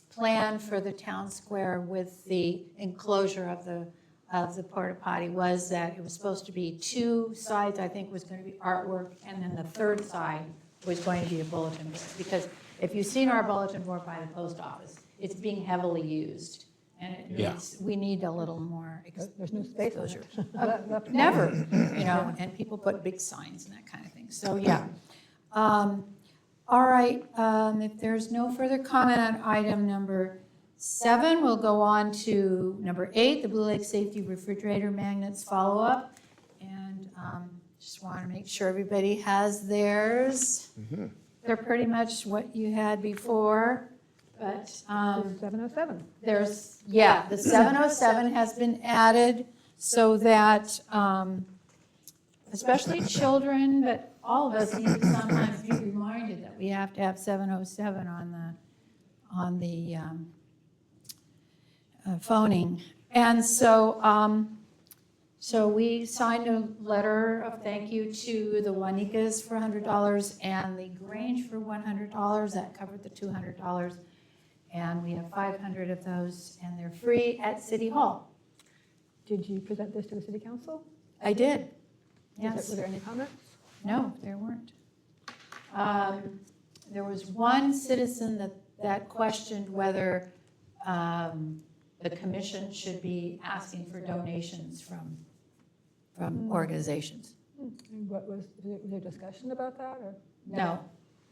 plan for the town square with the enclosure of the porta potty was that it was supposed to be two sides, I think was going to be artwork, and then the third side was going to be a bulletin board. Because if you've seen our bulletin board by the post office, it's being heavily used. And it Yeah. needs, we need a little more There's no space on exposure. it. Never, you know, and people put big signs and that kind of thing. So, yeah. All right, if there's no further comment on item number 7, we'll go on to number 8, the Blue Lake Safety Refrigerator Magnets follow-up. And just want to make sure everybody has theirs. They're pretty much what you had before, but 707. there's, yeah, the 707 has been added so that, especially children, but all of us need to sometimes be reminded that we have to have 707 on the phoning. And so, so we signed a letter of thank you to the Wanikas for $100 and the Grange for $100. That covered the $200. And we have 500 of those, and they're free at City Hall. Did you present this to the city council? I did, Was yes. there any comments? No, there weren't. There was one citizen that questioned whether the commission should be asking for donations from organizations. And what was there discussion about that, or? No,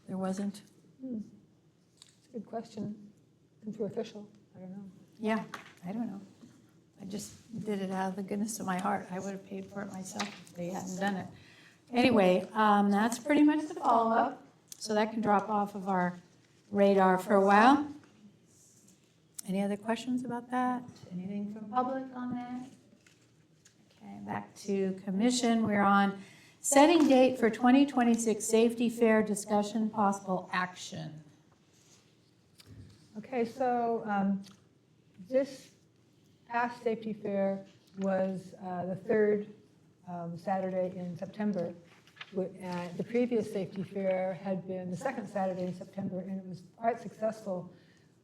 there wasn't. It's a good question. Since we're official, I don't know. Yeah, I don't know. I just did it out of the goodness of my heart. I would have paid for it myself if they hadn't done it. Anyway, that's pretty much the follow-up, so that can drop off of our radar for a while. Any other questions about that? Anything from public on that? Okay, back to commission. We're on setting date for 2026 safety fair discussion, possible action. Okay, so this past safety fair was the third Saturday in September. The previous safety fair had been the second Saturday in September, and it was quite successful.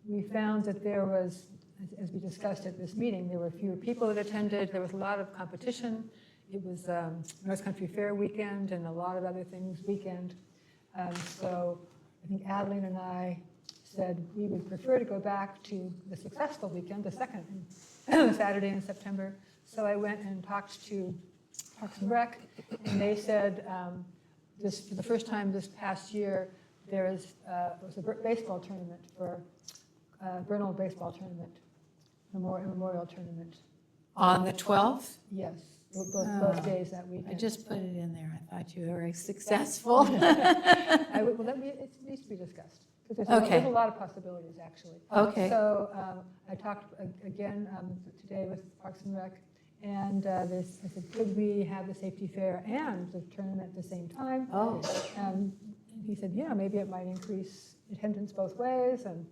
We found that there was, as we discussed at this meeting, there were fewer people that attended. There was a lot of competition. It was North Country Fair weekend and a lot of other things weekend. So I think Adeline and I said we would prefer to go back to the successful weekend, the second Saturday in September. So I went and talked to Parks and Rec, and they said this, for the first time this past year, was a baseball tournament for Bernal baseball tournament, memorial tournament. On the 12th? Yes, both days that I weekend. just put it in there. I thought you were successful. It needs to be discussed, because Okay. there's a lot of possibilities, actually. Okay. So I talked again today with Parks and Rec, and I said, could we have the safety fair and the tournament at the same time? Oh, And he said, yeah, maybe it might increase attendance both ways, and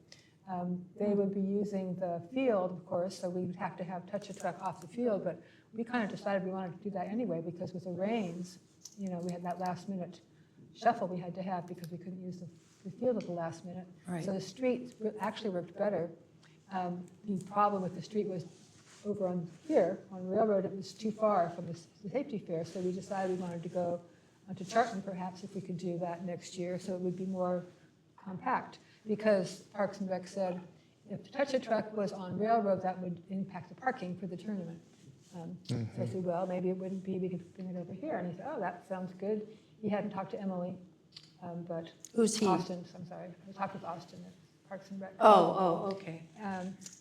they would be using the field, of course, so we would have to have touch-a-truck off the field, but we kind of decided we wanted to do that anyway, because with the rains, we had that last-minute shuffle we had to have because we couldn't use the field at the last minute. Right. So the street actually worked better. The problem with the street was over on here, on Railroad, it was too far from the safety fair, so we decided we wanted to go onto Charlton perhaps if we could do that next year, so it would be more compact. Because Parks and Rec said if the touch-a-truck was on Railroad, that would impact the parking for the tournament. So I said, well, maybe it wouldn't be, we could bring it over here. And he said, oh, that sounds good. He hadn't talked to Emily, but who's he? Austin, I'm sorry. I talked with Austin at Parks and Rec. Oh, okay.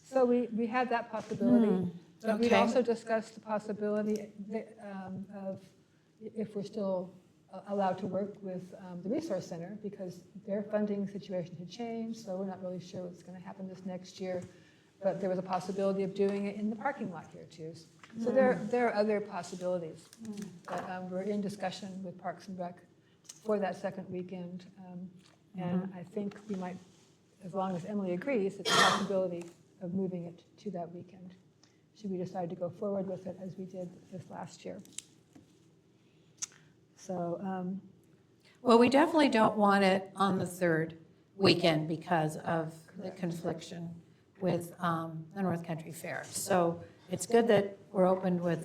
So we had that possibility. But we okay. also discussed the possibility of if we're still allowed to work with the Resource Center, because their funding situation had changed, so we're not really sure what's going to happen this next year. But there was a possibility of doing it in the parking lot here too. So there are other possibilities. But we're in discussion with Parks and Rec for that second weekend. And I think we might, as long as Emily agrees, it's a possibility of moving it to that weekend, should we decide to go forward with it as we did this last year. So, Well, we definitely don't want it on the third weekend because of the confliction with the North Country Fair. So it's good that we're opened with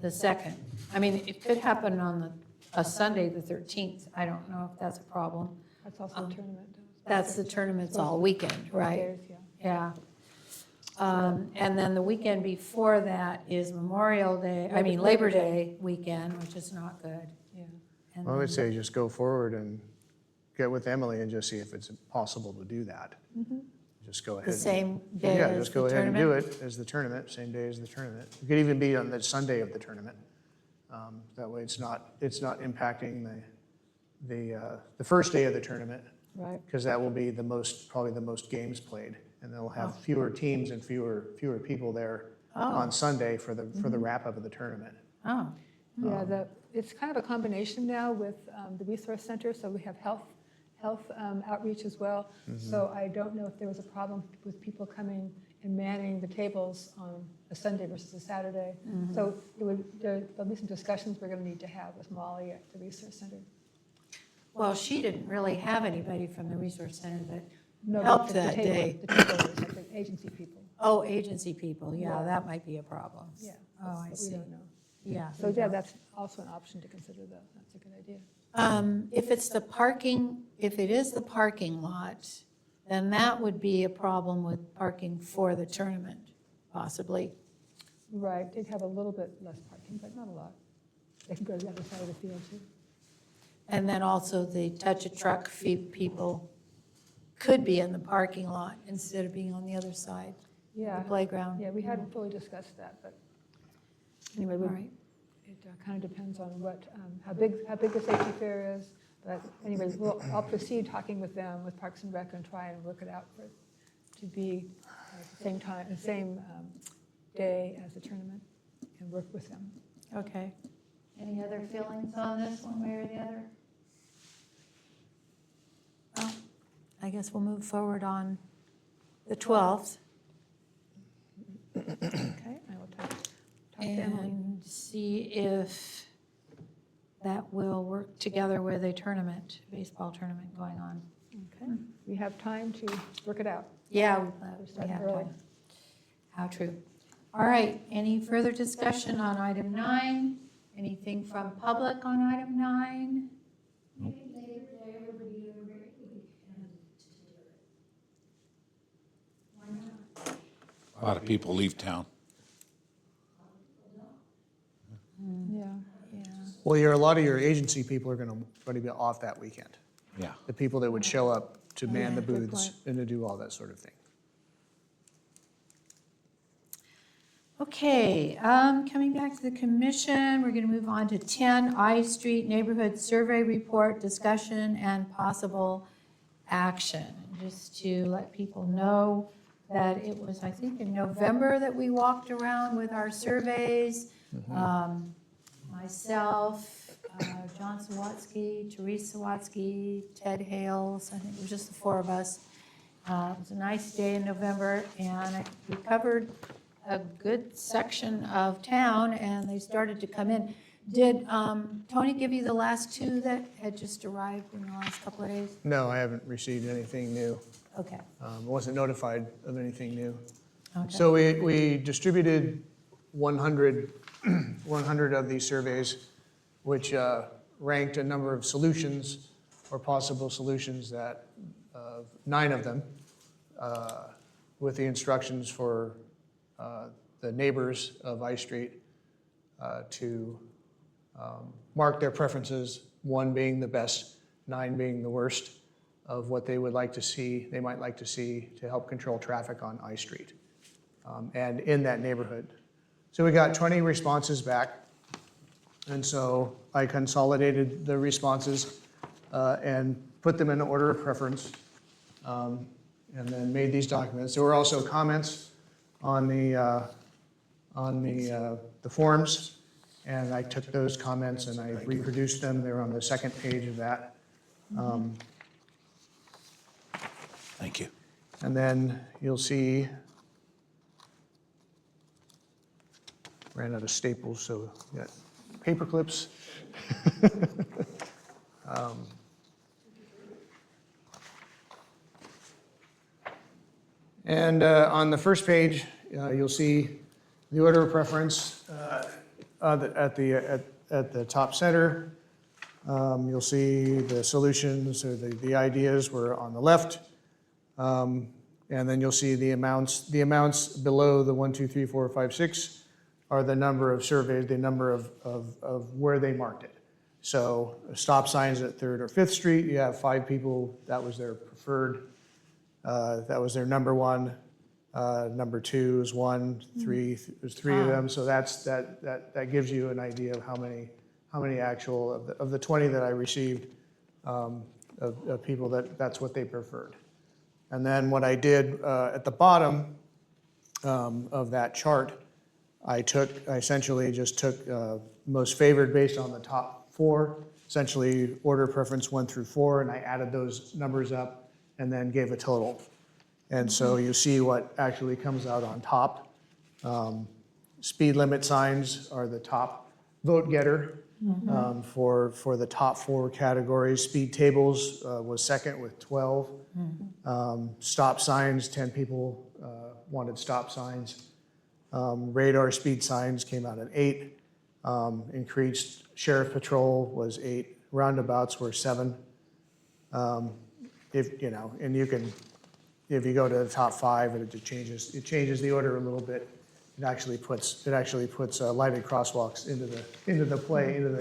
the second. I mean, it could happen on a Sunday, the 13th. I don't know if that's a problem. that's also a tournament. That's the tournament's all weekend, right? Days, yeah. Yeah. And then the weekend before that is Labor Day weekend, which is not good. Yeah. And I would then- say just go forward and get with Emily and just see if it's possible to do that. Just go ahead. The same day Yeah, as just the go ahead and do tournament? it as the tournament, same day as the tournament. It could even be on the Sunday of the tournament. That way it's not impacting the first day of the tournament, Right. because that will be probably the most games played. And they'll have fewer teams and fewer people there on Sunday for the wrap-up of the tournament. Oh, Yeah, it's kind of a combination now with the Resource Center, so we have health outreach as well. So I don't know if there was a problem with people coming and manning the tables on a Sunday versus a Saturday. So there'll be some discussions we're going to need to have with Molly at the Resource Center. well, she didn't really have anybody from the Resource Center that No, helped the that table- day. The tables, like the agency people, Oh, agency people, yeah, that might be a problem. yeah. Oh, I but we see. don't know. Yeah. So yeah, that's also an option to consider though. That's a good idea. If it is the parking lot, then that would be a problem with parking for the tournament, possibly. Right, they'd have a little bit less parking, but not a lot. They can go to the other side of the field too. And then also the touch-a-truck people could be in the parking lot instead of being on the other side, Yeah. the playground. Yeah, we hadn't fully discussed that, but anyway, All right. it kind of depends on how big the safety fair is. But anyway, I'll proceed talking with them, with Parks and Rec, and try and work it out to be at the same time, the same day as the tournament, and work with them. Okay. Any other feelings on this, one way or the other? Well, I guess we'll move forward on the 12th Okay, I will talk to Emily. and see if that will work together with a tournament, baseball tournament going on. Okay, we have time to work it out. Yeah, We we start have early. time. How true. All right, any further discussion on item 9? Anything from public on item 9? A lot of people leave town. Yeah. Well, a lot of your agency people are going to be off that weekend. Yeah. The people that would show up to man the Good booths point. and to do all that sort of thing. Okay, coming back to the commission, we're going to move on to 10 I Street Neighborhood Survey Report, discussion and possible action. Just to let people know that it was, I think, in November that we walked around with our surveys. Myself, John Sawatsky, Therese Sawatsky, Ted Hales, I think it was just the four of us. It was a nice day in November, and we covered a good section of town, and they started to come in. Did Tony give you the last two that had just arrived in the last couple of days? No, I haven't received anything new. Okay. I wasn't notified of anything new. Okay. So we distributed 100 of these surveys, which ranked a number of solutions or possible solutions that, 9 of them, with the instructions for the neighbors of I Street to mark their preferences, 1 being the best, 9 being the worst, of what they would like to see, they might like to see to help control traffic on I Street and in that neighborhood. So we got 20 responses back. And so I consolidated the responses and put them in order of preference and then made these documents. There were also comments on the forms, and I took those comments and I reproduced them. They're on the second page of that. Thank you. And then you'll see, ran out of staples, so we got paper clips. And on the first page, you'll see the order of preference at the top center. You'll see the solutions or the ideas were on the left. And then you'll see the amounts. The amounts below the 1, 2, 3, 4, 5, 6 are the number of surveys, the number of where they marked it. So stop signs at 3rd or 5th Street, you have 5 people, that was their preferred, that was their number 1. Number 2 is 1, 3, there's 3 of them. So that gives you an idea of how many actual, of the 20 that I received, of people that's what they preferred. And then what I did at the bottom of that chart, I essentially just took most favored based on the top 4, essentially order preference 1 through 4, and I added those numbers up and then gave a total. And so you see what actually comes out on top. Speed limit signs are the top vote getter for the top 4 categories. Speed tables was second with 12. Stop signs, 10 people wanted stop signs. Radar speed signs came out at 8. Increased sheriff patrol was 8. Roundabouts were 7. If you go to the top 5, it changes the order a little bit. It actually puts lighted crosswalks into the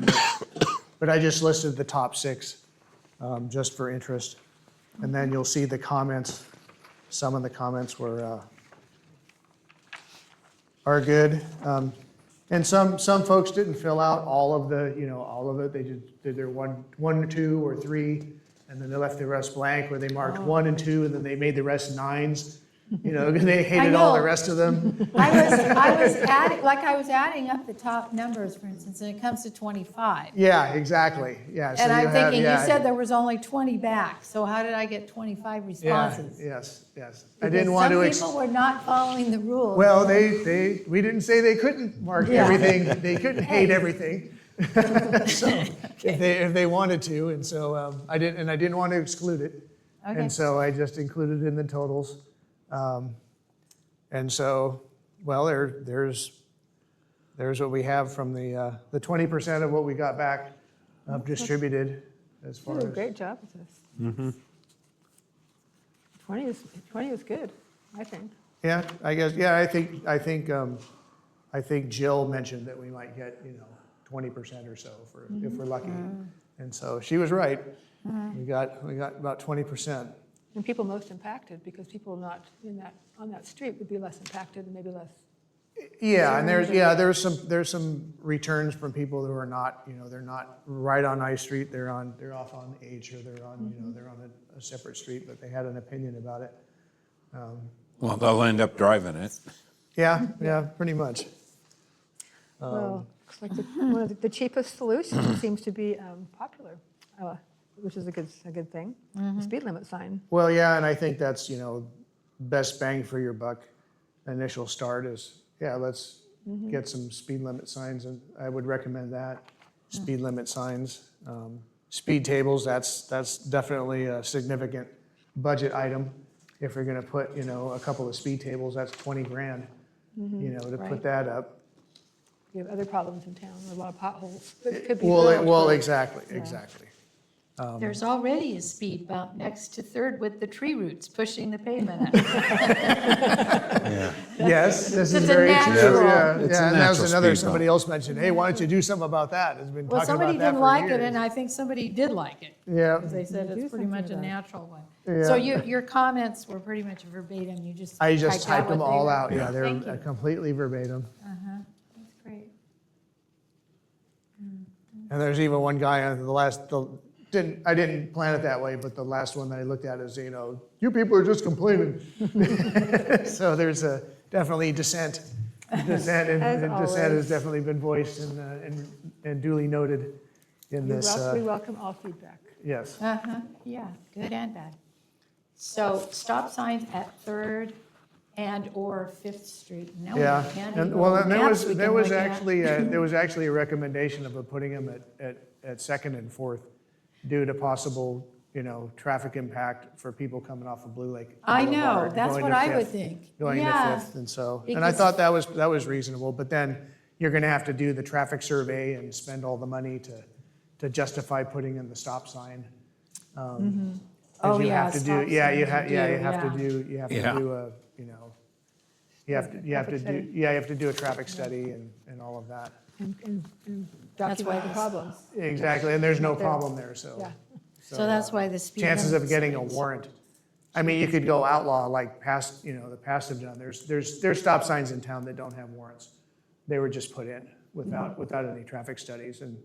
mix. But I just listed the top 6 just for interest. And then you'll see the comments. Some of the comments are good. And some folks didn't fill out all of it. They just did their 1, 2, or 3, and then they left the rest blank, where they marked 1 and 2, and then they made the rest 9s. Because they hated all the rest of them. I was adding up the top numbers, for instance, and it comes to 25. Yeah, exactly. Yeah. So And I'm thinking, you yeah, said there was only 20 back, so how did I get 25 responses? Yes. I didn't want to. Some people were not following the rules. Well, we didn't say they couldn't mark everything. They couldn't hate everything. So if they wanted to, and so I didn't want to exclude it, Okay. and so I just included it in the totals. And so, well, there's what we have from the 20% of what we got back distributed as You far did a as. great job with this. 20 is good, I think. Yeah, I guess, yeah, I think Jill mentioned that we might get, 20% or so if we're lucky. And so she was right. We got about 20%. And people most impacted, because people not on that street would be less impacted and maybe less. Yeah, and there's some returns from people who are not, they're not right on I Street, they're off on H, or they're on, they're on a separate street, but they had an opinion about it. Well, they'll end up driving it. Yeah, pretty much. Well, looks like one of the cheapest solutions seems to be popular, which is a good thing. The speed limit sign. Well, yeah, and I think that's, best bang for your buck. Initial start is, let's get some speed limit signs, and I would recommend that. Speed limit signs. Speed tables, that's definitely a significant budget item. If we're gonna put, a couple of speed tables, that's 20 grand, to Right. put that up. We have other problems in town, a lot of potholes. It could be Well, filled. exactly. There's already a speed bump next to Third with the tree roots pushing the pavement. Yes, this is It's a very true, natural- yeah. It's a Yeah, and that was natural another, speed bump. somebody else mentioned, hey, why don't you do something about that? It's been Well, talking somebody about that didn't for like it, years. and I think somebody did like it. Yeah, Because they said Do it's pretty something much a about it. natural one. Yeah. So your comments were pretty much verbatim, you just. I just typed them what they all were. out, yeah, Thank they're you. completely verbatim. That's great. And there's even one guy on I didn't plan it that way, but the last one that I looked at is, you people are just complaining. So there's definitely dissent. Dissent, and As dissent has always. definitely been voiced and duly noted in this, We welcome all feedback. yes. Yeah, good and bad. So stop signs at Third and/or Fifth Street. Now we Yeah, have handy and little well, and maps we there can was look at. actually, there was actually a recommendation of putting them at Second and Fourth due to possible, traffic impact for people coming off of Blue Lake I know, Boulevard, that's going what to I would Fifth, think. Going to Yeah. Fifth, and so, and I Because- thought that was reasonable, but then you're gonna have to do the traffic survey and spend all the money to justify putting in the stop sign. 'Cause Oh, you yeah, have to stop do, yeah, signs you you have, do, yeah, you have to yeah. do, you have to Yeah. do a, you have to do, study. yeah, you have to do a traffic study and all of that. And That's why document the this- problems. Exactly, and there's no problem there, so. Yeah. So that's why the speed. Chances of limit getting a signs- warrant. I mean, you could go outlaw like past, the past have done. There's stop signs in town that don't have warrants. They were just put in without any traffic studies, and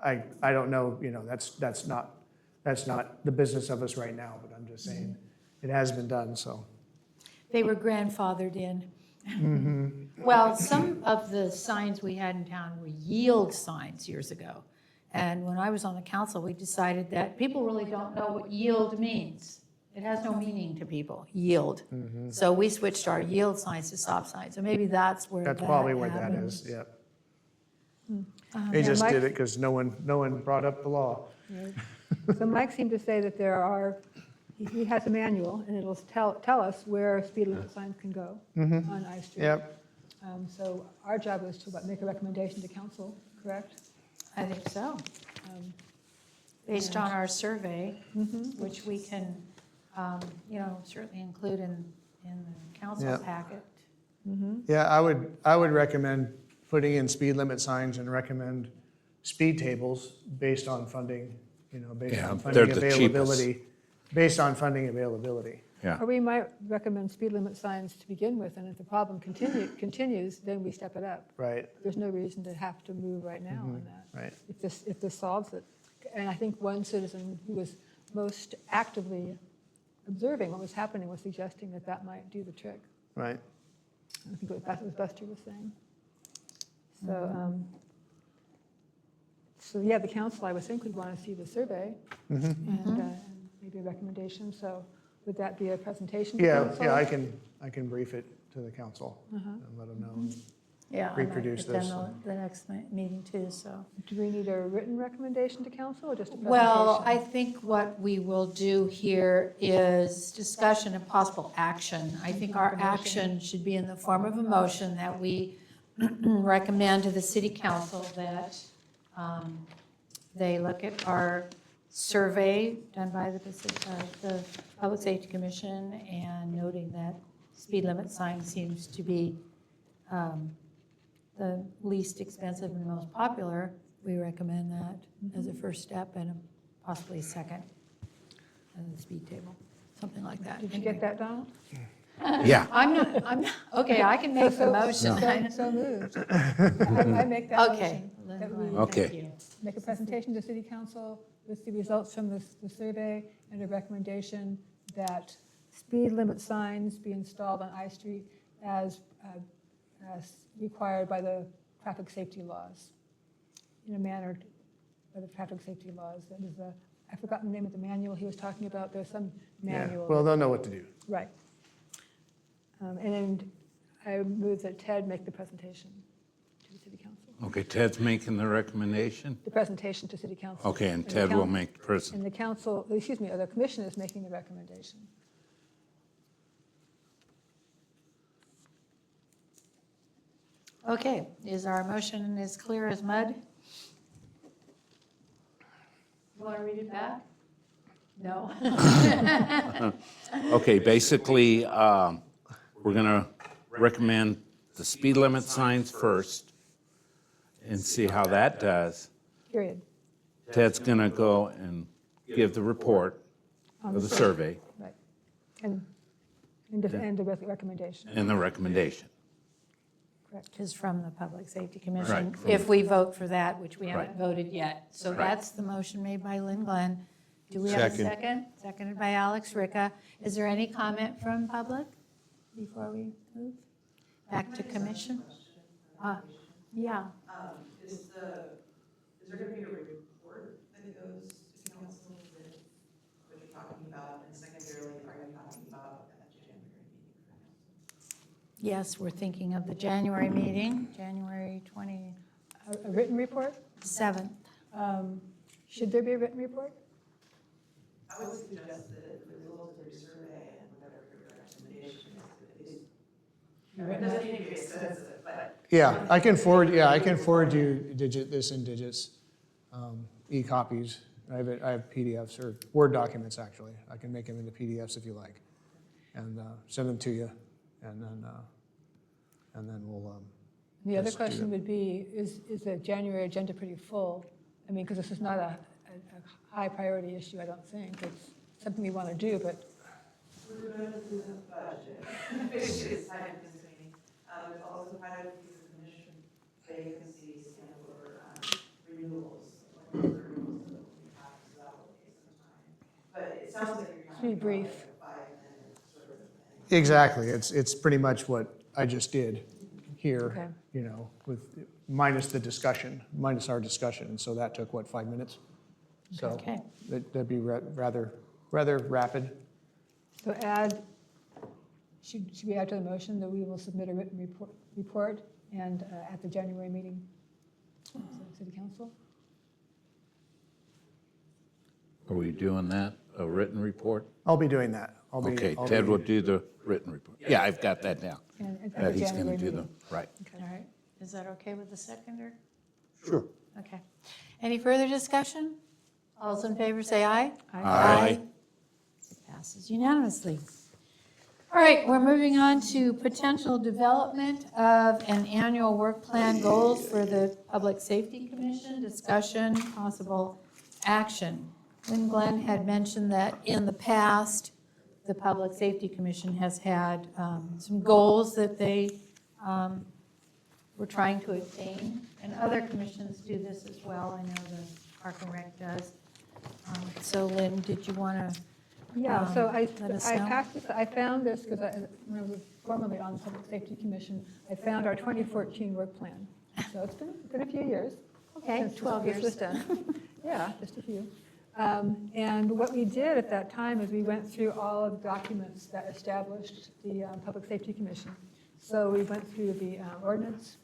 I don't know, that's not the business of us right now, but I'm just saying, it has been done, so. They were grandfathered in. Mm-hmm. Well, some of the signs we had in town were yield signs years ago. And when I was on the council, we decided that people really don't know what yield means. It has no meaning to people, yield. Mm-hmm. So we switched our yield signs to stop signs. So maybe that's where that That's probably where that happened. is, yep. Uh-huh. They Yeah, just Mike- did it because no one brought up the law. So Mike seemed to say that he has a manual, and it'll tell us where speed limit signs can go on I Street. Yep, So our job was to make a recommendation to council, correct? I think so. Um, Based on our survey, Mm-hmm. which we can, certainly include in the council Yeah. packet. yeah, I would recommend putting in speed limit signs and recommend speed tables based on funding, based Yeah, on they're funding the cheapest. availability. Based on funding availability. Yeah. Or we might recommend speed limit signs to begin with, and if the problem continues, then we step it up. Right, There's no reason to have to move right now on that. right. If this solves it. And I think one citizen who was most actively observing what was happening was suggesting that that might do the trick. Right. I think it was Buster was saying. So, so yeah, the council, I would think, would want to see the survey and maybe a recommendation. So would that be a presentation to Yeah, council? yeah, I can brief it to the council and let them know. Yeah, I might Reproduce attend this. the next meeting too, so. Do we need a written recommendation to council or just a presentation? Well, I think what we will do here is discussion and possible action. I think our action should be in the form of a motion that we recommend to the city council that they look at our survey done by the Public Safety Commission and noting that speed limit sign seems to be the least expensive and most popular. We recommend that as a first step and possibly second as a speed table, something like that. Did you get that, Donald? Yeah, I'm not, okay, I can make the motion. So moved. I make that Okay. motion. That we Okay. Thank you. make a presentation to City Council with the results from the survey and a recommendation that speed limit signs be installed on I Street as required by the traffic safety laws, in a manner by the traffic safety laws. That is I've forgotten the name of the manual he was talking about. There's some Yeah, manual. well, they'll know what to do. Right. And then I move that Ted make the presentation to the City Council. okay, Ted's making the recommendation? The presentation to City Council. Okay, and the Ted will coun- make the person. And the council, excuse me, or the commission is making the recommendation. Okay, is our motion as clear as mud? You want to read it back? No? Okay, basically, we're going to recommend the speed limit signs first and see how that does. Period. Ted's going to go and give the report On of the survey Right. And the recommendation. and the recommendation. Correct. Is from the Public Safety Commission, Right, from if we vote for that, which we haven't Right. voted yet. So Right. that's the motion made by Lynn Glenn. Do we have a Second. second? Seconded by Alex Ricca. Is there any comment from public before we move back to commission? Yeah. Is there going to be a report that goes to council with what you're talking about? And secondarily, are you talking about a January meeting for council? Yes, we're thinking of the January meeting, January 27th. A written report? Should there be a written report? I would suggest that the results of your survey and whatever your recommendation is, it doesn't need to be extensive, but Yeah, I can forward you this in digits, e-copies. I have PDFs or Word documents, actually. I can make them into PDFs if you like, and send them to you, and then we'll. The other Just do question that. would be, is the January agenda pretty full? I mean, because this is not a high priority issue, I don't think. It's something we want to do, but we're going to do the budget, which is time consuming. There's also kind of these commission vacancies and/or renewals, like renewals that we have, so that will take some time. But it sounds like you're be talking about brief. like a 5-minute sort of thing. Exactly. It's pretty much what I just did here, Okay. with minus the discussion, minus our discussion. And so that took, 5 minutes? So Okay. that'd be rather rapid. So should we add to the motion that we will submit a written report and at the January meeting, City Council? Are we doing that, a written report? I'll be doing that. Okay, Ted will do the written report. Yeah, I've got that down. And at That the he's going to January do the, meeting. right. All right. Is that okay with the seconder? Sure. Okay. Any further discussion? All those in favor say aye. Aye. Passes unanimously. All right, we're moving on to potential development of an annual work plan goals for the Public Safety Commission, discussion, possible action. Lynn Glenn had mentioned that in the past, the Public Safety Commission has had some goals that they were trying to attain, and other commissions do this as well. I know the Park and Rec does. So Lynn, did you want to? Yeah, so let us know. I found this because when I was formerly on the Public Safety Commission, I found our 2014 work plan. So it's been a few years. Okay, since 12 this years. was done. Yeah, just a few. And what we did at that time is we went through all of the documents that established the Public Safety Commission. So we went through the ordinance,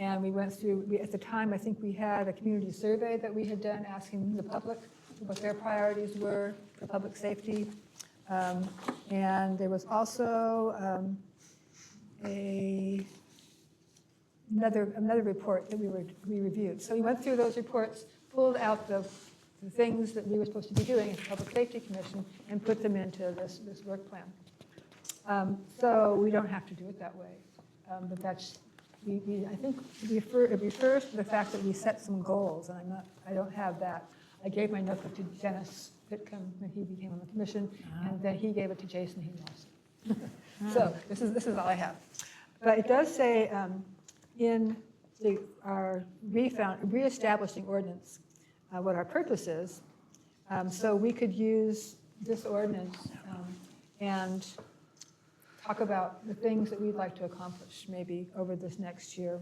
and we went through, at the time, I think we had a community survey that we had done asking the public what their priorities were for public safety. And there was also another report that we reviewed. So we went through those reports, pulled out the things that we were supposed to be doing as a Public Safety Commission, and put them into this work plan. So we don't have to do it that way. But that's, I think it refers to the fact that we set some goals, and I don't have that. I gave my notebook to Dennis Pitcomb when he became on the commission, and then he gave it to Jason, he lost it. So this is all I have. But it does say in our reestablishing ordinance what our purpose is. So we could use this ordinance and talk about the things that we'd like to accomplish maybe over this next year,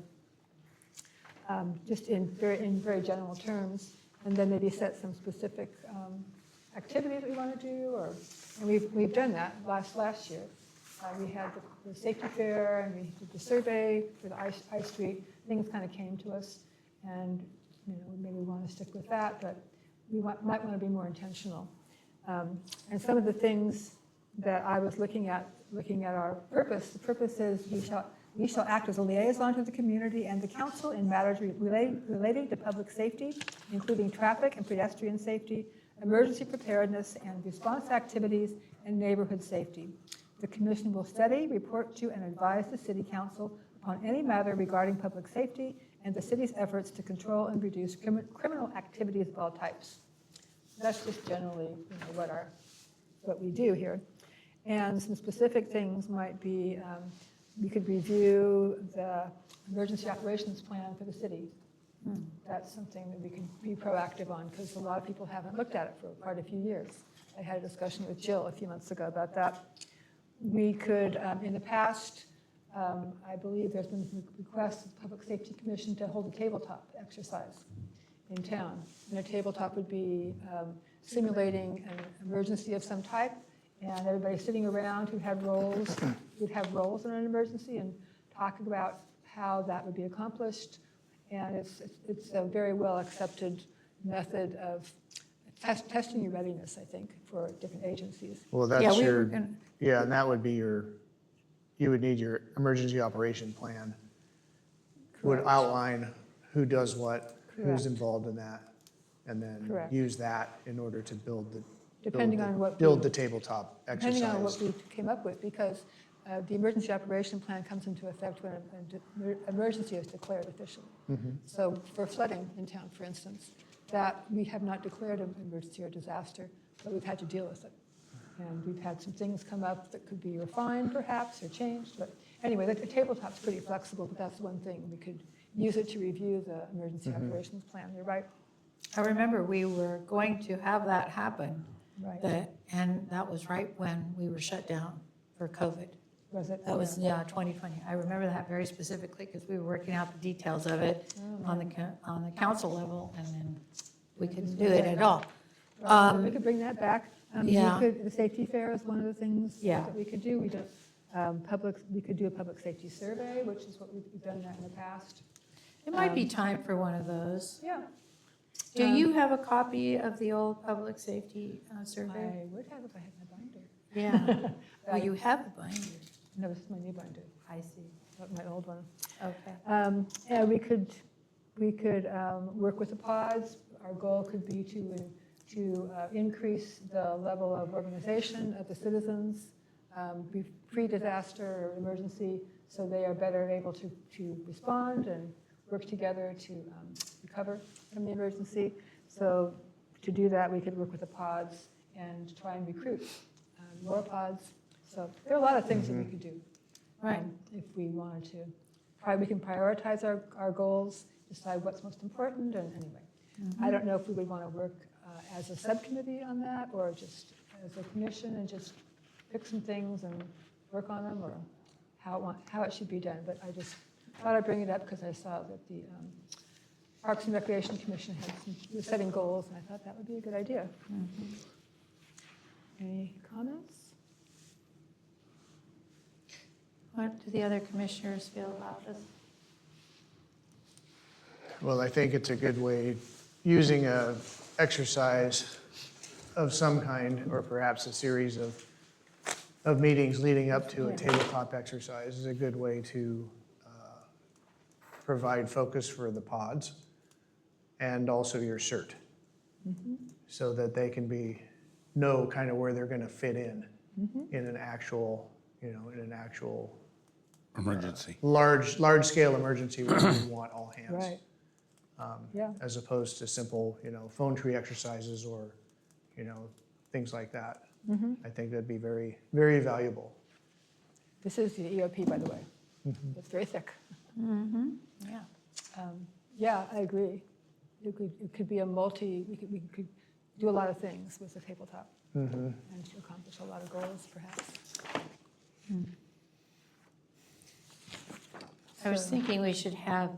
just in very general terms, and then maybe set some specific activities that we want to do, and we've done that last year. We had the safety fair, and we did the survey for the I Street. Things kind of came to us, and maybe we want to stick with that, but we might want to be more intentional. And some of the things that I was looking at our purpose, the purpose is we shall act as a liaison to the community and the council in matters relating to public safety, including traffic and pedestrian safety, emergency preparedness and response activities, and neighborhood safety. The commission will study, report to, and advise the city council upon any matter regarding public safety and the city's efforts to control and reduce criminal activities of all types. That's just generally what we do here. And some specific things might be, we could review the emergency operations plan for the city. That's something that we can be proactive on, because a lot of people haven't looked at it for quite a few years. I had a discussion with Jill a few months ago about that. We could, in the past, I believe there's been requests of the Public Safety Commission to hold a tabletop exercise in town. And a tabletop would be simulating an emergency of some type, and everybody sitting around who had roles would have roles in an emergency and talk about how that would be accomplished. And it's a very well accepted method of testing your readiness, I think, for different agencies. Well, Yeah, that's we were your, gonna- yeah, and that would be you would need your emergency operation plan. Would Correct. outline who does what, who's Correct. involved in that, and then Correct. use that in order to build the tabletop Depending on what exercise. we came up with, because the emergency operation plan comes into effect when an emergency is declared officially. So for flooding in town, for instance, that we have not declared an emergency or disaster, but we've had to deal with it. And we've had some things come up that could be refined perhaps or changed, but anyway, the tabletop's pretty flexible, but that's one thing. We could use it to review the emergency operations plan, you're right. I remember we were going to have that happen, Right. and that was right when we were shut down for COVID. Was it? That was, 2020. I remember that very specifically because we were working out the details of it on the council level, and then we couldn't do it at all. We could bring that back. Yeah. The safety fair is one of the things Yeah. that we could do. We could do a public safety survey, which is what we've done that in the past. It might be time for one of those. Yeah. Do you have a copy of the old public safety survey? I would have if I had my binder. Yeah. Well, you have a binder. No, this is my new binder, I see. not my old one. Okay. Yeah, we could work with the pods. Our goal could be to increase the level of organization of the citizens, pre-disaster or emergency, so they are better able to respond and work together to recover from the emergency. So to do that, we could work with the pods and try and recruit more pods. So there are a lot of things that we could do. Right. If we wanted to. We can prioritize our goals, decide what's most important, and anyway. I don't know if we would want to work as a subcommittee on that, or just as a commission and just pick some things and work on them, or how it should be done. But I just thought I'd bring it up because I saw that the Parks and Recreation Commission was setting goals, and I thought that would be a good idea. Any comments? What do the other commissioners feel about this? Well, I think it's a good way, using a exercise of some kind, or perhaps a series of meetings leading up to a tabletop exercise is a good way to provide focus for the pods and also your CERT, so that they can know kind of where they're going to fit in an actual you know, in an actual Emergency. large-scale emergency where you want all hands. Right. Yeah, As opposed to simple, you know, phone tree exercises or, you know, things like that. I think that'd be very, very valuable. this is the EOP, by the way. It's very thick. Yeah. Yeah, I agree. It could be a we could do a lot of things with the tabletop and to accomplish a lot of goals, perhaps. I was thinking we should have,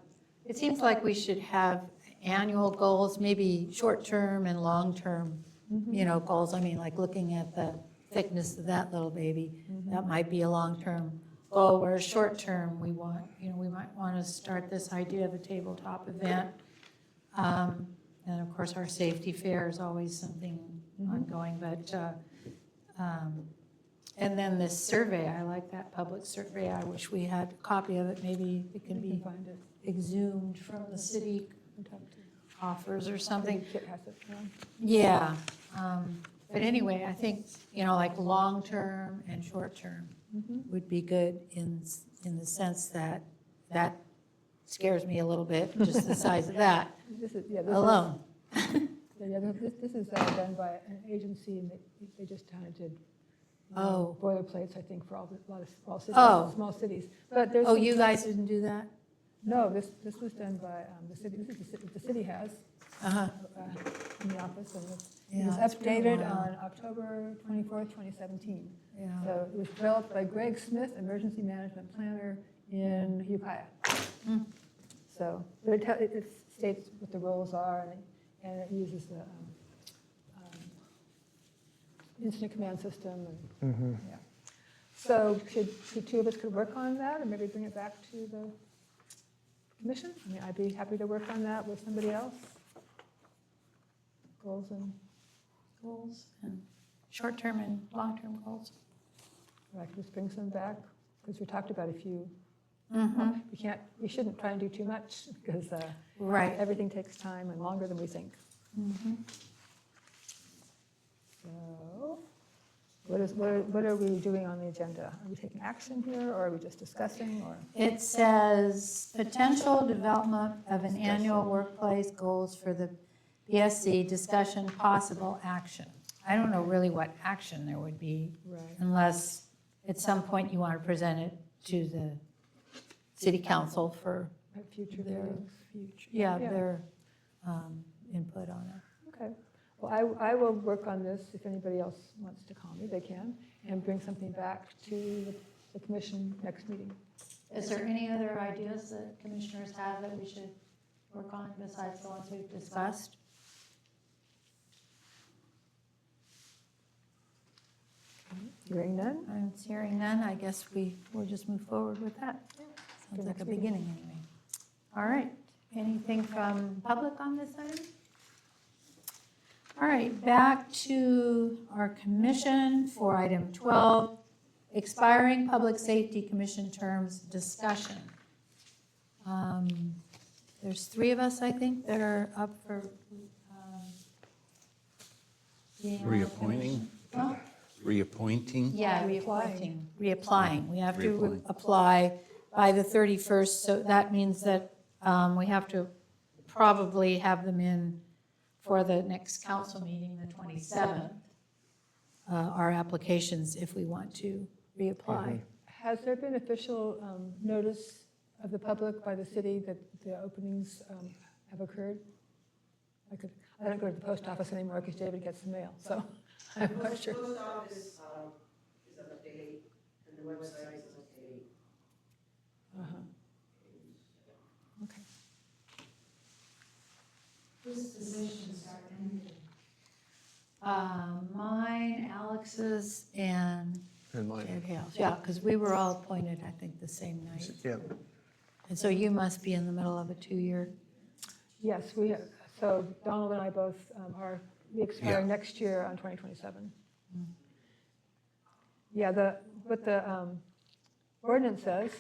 it seems like we should have annual goals, maybe short-term and long-term, you know, goals. I mean, like looking at the thickness of that little baby, that might be a long-term goal, whereas short-term, we want, you know, we might want to start this idea of a tabletop event. And of course, our safety fair is always something ongoing, but, and then this survey, I like that public survey. I wish we had a copy of it. Maybe it can You be can find it. exhumed from the city offers or something. Kit has it, yeah. Yeah. But anyway, I think, you know, like long-term and short-term would be good in the sense that that scares me a little bit, just the size of that This is alone. This is done by an agency, and they just kind of did Oh. boilerplates, I think, for all cities, Oh. small cities. But there's Oh, some- you guys didn't do that? No, this was done by the city. This is the city has Uh-huh. in the office, and it Yeah, was it's been a updated while. on October 24th, 2017. Yeah. So it was developed by Greg Smith, emergency management planner in Ukiah. So but it states what the roles are, and it uses the incident command system. And, yeah. So should two of us could work on that, or maybe bring it back to the commission? I mean, I'd be happy to work on that with somebody else. Goals and, Goals and short-term and long-term goals. or I could just bring some back, because we talked about a few. Mm-hmm. We shouldn't try and do too much, because Right. everything takes time and longer than we think. Mm-hmm. So, what are we doing on the agenda? Are we taking action here, or are we just discussing, or? It says potential development of an annual workplace goals for the PSC, discussion, possible action. I don't know really what action there would be Right. unless at some point you want to present it to the city council for Future their, meetings? yeah, Yeah. their input on it. Okay. Well, I will work on this. If anybody else wants to call me, they can, and bring something back to the commission next meeting. Is there any other ideas that commissioners have that we should work on besides the ones we've discussed? Hearing none? I'm hearing none. I guess we'll just move forward with that. Sounds like a beginning anyway. All right. Anything from public on this item? All right, back to our commission for item 12, expiring public safety commission terms discussion. There's 3 of us, I think, that are up for being on the Reappointing? commission. Huh? Reappointing? Yeah, reapplying. We have to Reapplying. apply by the 31st, so that means that we have to probably have them in for the next council meeting, the 27th, our applications if we want to reapply. Has there been official notice of the public by the city that the openings have occurred? I don't go to the post office anymore because David gets the mail, so I'm not sure. The post office is up to date, and the website is up to date. Uh-huh. Okay. Whose positions are ending? Mine, Alex's, and And mine, Ed Hale's. Yeah, because we were all appointed, I think, the same night. yeah. And so you must be in the middle of a 2-year. Yes, so Donald and I both we expire next year on 2027. Yeah, what the ordinance says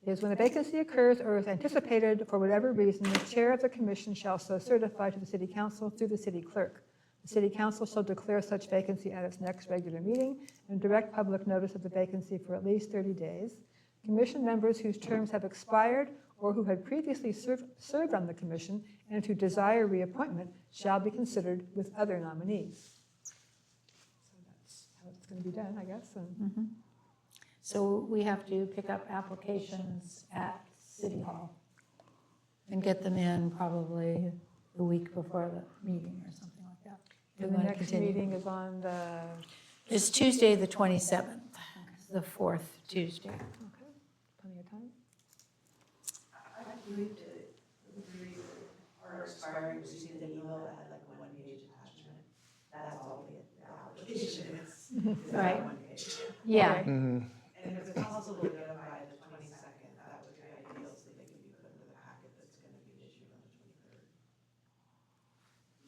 is when a vacancy occurs or is anticipated for whatever reason, the chair of the commission shall so certify to the city council through the city clerk. The city council shall declare such vacancy at its next regular meeting and direct public notice of the vacancy for at least 30 days. Commission members whose terms have expired or who had previously served on the commission and who desire reappointment shall be considered with other nominees. So that's how it's going to be done, I guess. And So we have to pick up applications at City Hall and get them in probably the week before the meeting or something like that. We the wanna next continue. meeting is on the, It's Tuesday, the 27th, the fourth Tuesday. okay, plenty of time. I believe it, our expiring, we see the email that had like a one-page attachment. That's all the application is. Is Right. that one page. Yeah, Okay. And if it's possible to notify the 22nd, that would be ideal, so they can be put into the packet that's going to be issued on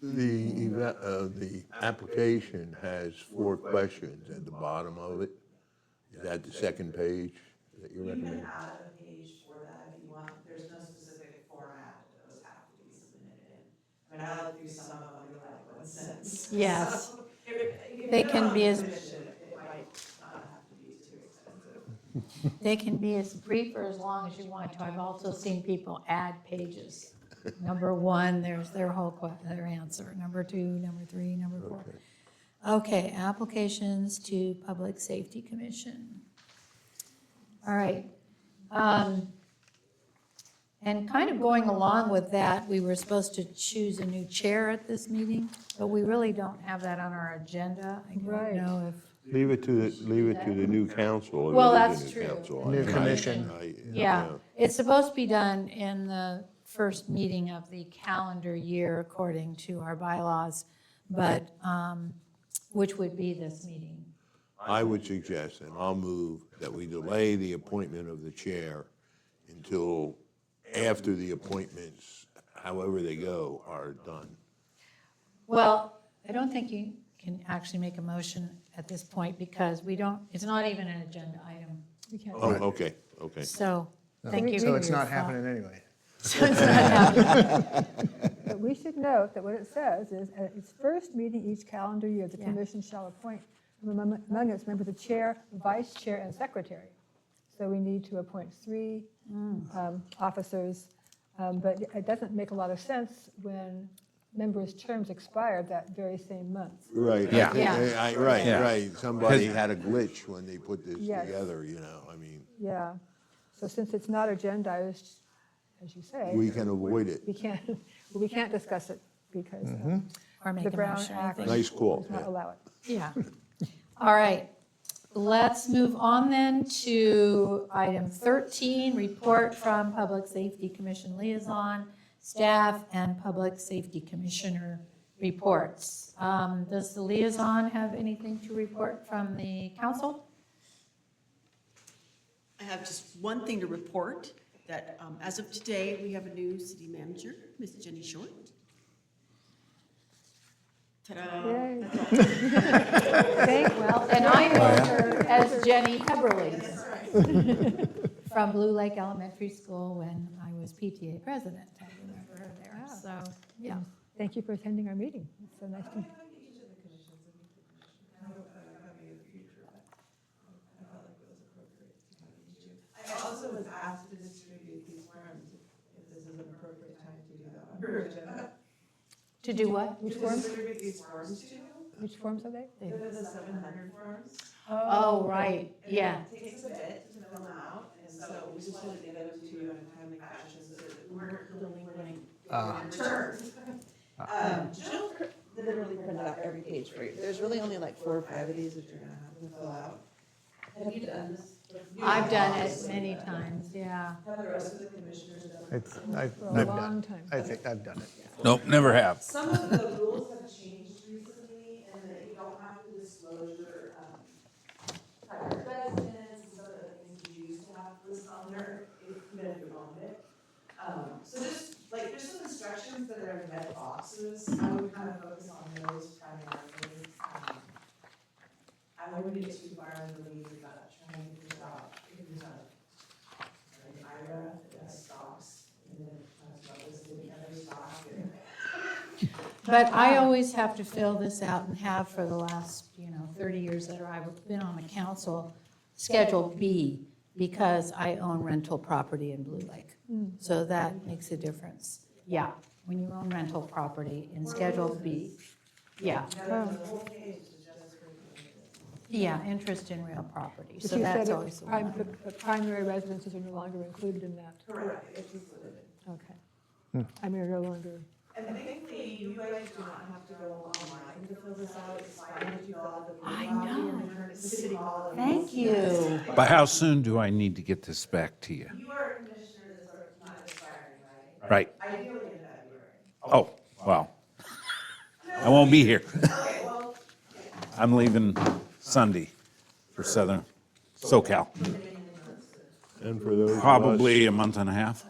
the 23rd. The application has 4 questions at the bottom of it. Is that the second page that you're You can recommending? add a page for that if you want. There's no specific format that those have to be submitted in. I mean, I looked through some of them, they're like 1 sentence. Yes. So, if They you're can on be as- commission, it might not have to be too extensive. they can be as brief or as long as you want to. I've also seen people add pages. Number 1, there's their whole, their answer. Number 2, number 3, number 4. Okay, applications to Public Safety Commission. All right. And kind of going along with that, we were supposed to choose a new chair at this meeting, but we really don't have that on our agenda. I Right. don't know if, Leave it to the new council. Well, It is that's a true. council. New I- commission. yeah, it's supposed to be done in the first meeting of the calendar year according to our bylaws, but, which would be this meeting. I would suggest, and I'll move, that we delay the appointment of the chair until after the appointments, however they go, are done. Well, I don't think you can actually make a motion at this point because we don't, it's not even an agenda item. We can't. Oh, okay, okay. So, thank you for So your it's not thought. happening anyway. So it's not happening. But we should note that what it says is, at its first meeting each calendar year, the Yeah. commission shall appoint among its members the chair, vice chair, and secretary. So we need to appoint 3 officers, but it doesn't make a lot of sense when members' terms expire that very same month. Right. Yeah. Yeah. Right, Yeah. right. Somebody had a glitch when they put this Yes. together, you know, I mean, Yeah, so since it's not agendized, as you say, we can avoid it. we can't discuss it because Or make the a Brown motion, I Act think. Nice call, does not yeah. allow it. Yeah. All right. Let's move on then to item 13, report from Public Safety Commission liaison, staff, and Public Safety Commissioner reports. Does the liaison have anything to report from the council? I have just one thing to report, that as of today, we have a new city manager, Ms. Jenny Short. Ta-da. Yay. Well, and I know her as Jenny Heberly from Blue Lake Elementary School when I was PTA president. I remember her there, so, yeah. Thank you for attending our meeting. It's so nice to, I also was asked to distribute these forms, if this is an appropriate time to do that on your agenda. To do what? which To forms, distribute these forms to you, which forms are they? they're the 700 forms. Oh, right, yeah. It takes a bit to fill them out, and so we just wanted to get them to you in a timely fashion so that we weren't delinquent in return. Jill literally printed out every page for you. There's really only like 4 or 5 of these that you're gonna have to fill out. Have you done this? I've done it many times, yeah. Have the rest of the commissioners done it? For a long time. I think I've done it. Nope, never have. Some of the rules have changed recently, and that you don't have to disclose your private residence, and some of the things you used to have to list on there, even if you owned it. So there's some instructions that are in red boxes, I would kind of focus on those primarily. I wouldn't get too far into the weeds about trying to figure out, if there's an IRA that has stocks, and then it talks about listing every stock, and But I always have to fill this out and have for the last, 30 years that I've been on the council, Schedule B, because I own rental property in Blue Lake. So that makes a difference. Yeah, when you own rental property in Schedule B, yeah. Yeah, interest in real property, But so you that's said always the one. the primary residences are no longer included in that. Correct, it's included. Okay. I mean, are no longer, And thankfully, you guys do not have to go online to fill this out, it's fine if you fill out the I copy know. and return it to City Hall. Thank you. But how soon do I need to get this back to you? You are a commissioner that's not expiring, right? Right. Ideally in February. Oh, well, I won't be here. Okay, well, I'm leaving Sunday for Southern SoCal, And for those of us. probably a month and a half.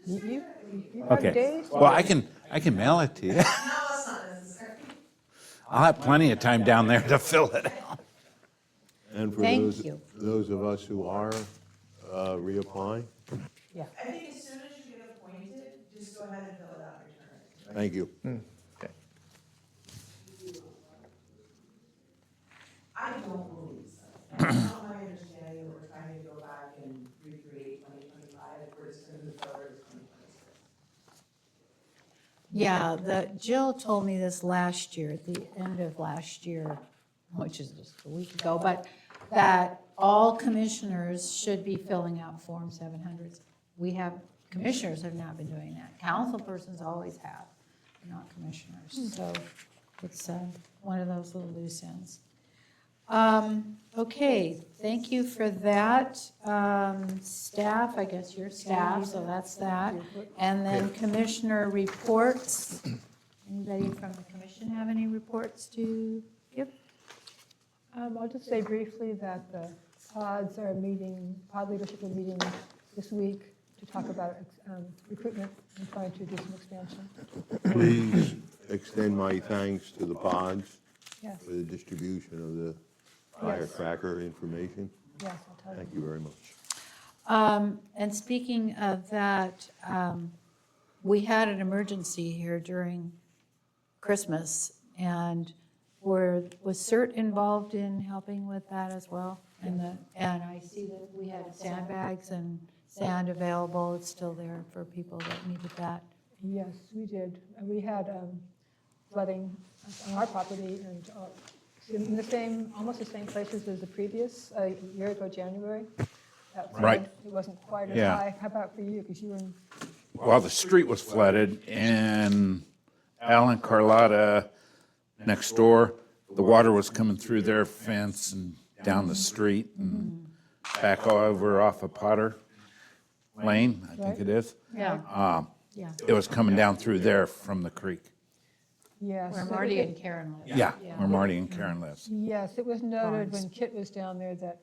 you have Okay. days? Well, I can mail it to you. I'll have plenty of time down there to fill it out. And for Thank those, you. those of us who are reapplying, I think as soon as you get appointed, just go ahead and fill it out and return it. thank you. Okay. I don't believe so. That's not my understanding, that we're trying to go back and recreate 2025, if we're just gonna move forward with 2026. Yeah, Jill told me this last year, at the end of last year, which is just a week ago, but that all commissioners should be filling out Form 700s. Commissioners have not been doing that. Council persons always have, not commissioners. So it's one of those little loose ends. Okay, thank you for that. Staff, I guess you're staff, so that's that. And then commissioner reports. Anybody from the commission have any reports to give? I'll just say briefly that the pods are meeting, pod leadership are meeting this week to talk about recruitment and trying to do some expansion. Please extend my thanks to the pods Yes, for the distribution of the firecracker information. yes, I'll tell you. Thank you very much. And speaking of that, we had an emergency here during Christmas, and was CERT involved in helping with that as well? And I see that we had sandbags and sand available, it's still there for people that needed that. Yes, we did. We had flooding on our property and in the same, almost the same places as the previous, a year ago, January. That flood, Right. It wasn't quite as Yeah. high. How about for you? Because you were in, Well, the street was flooded, and Alan Carlotta next door, the water was coming through their fence and down the street and back over off of Potter Lane, I think it is. Yeah. Yeah, It was coming down through there from the creek. yes. where So Marty it- and Karen live. Yeah, where Marty and Karen lives. Yes, it was noted Ponds. when Kit was down there that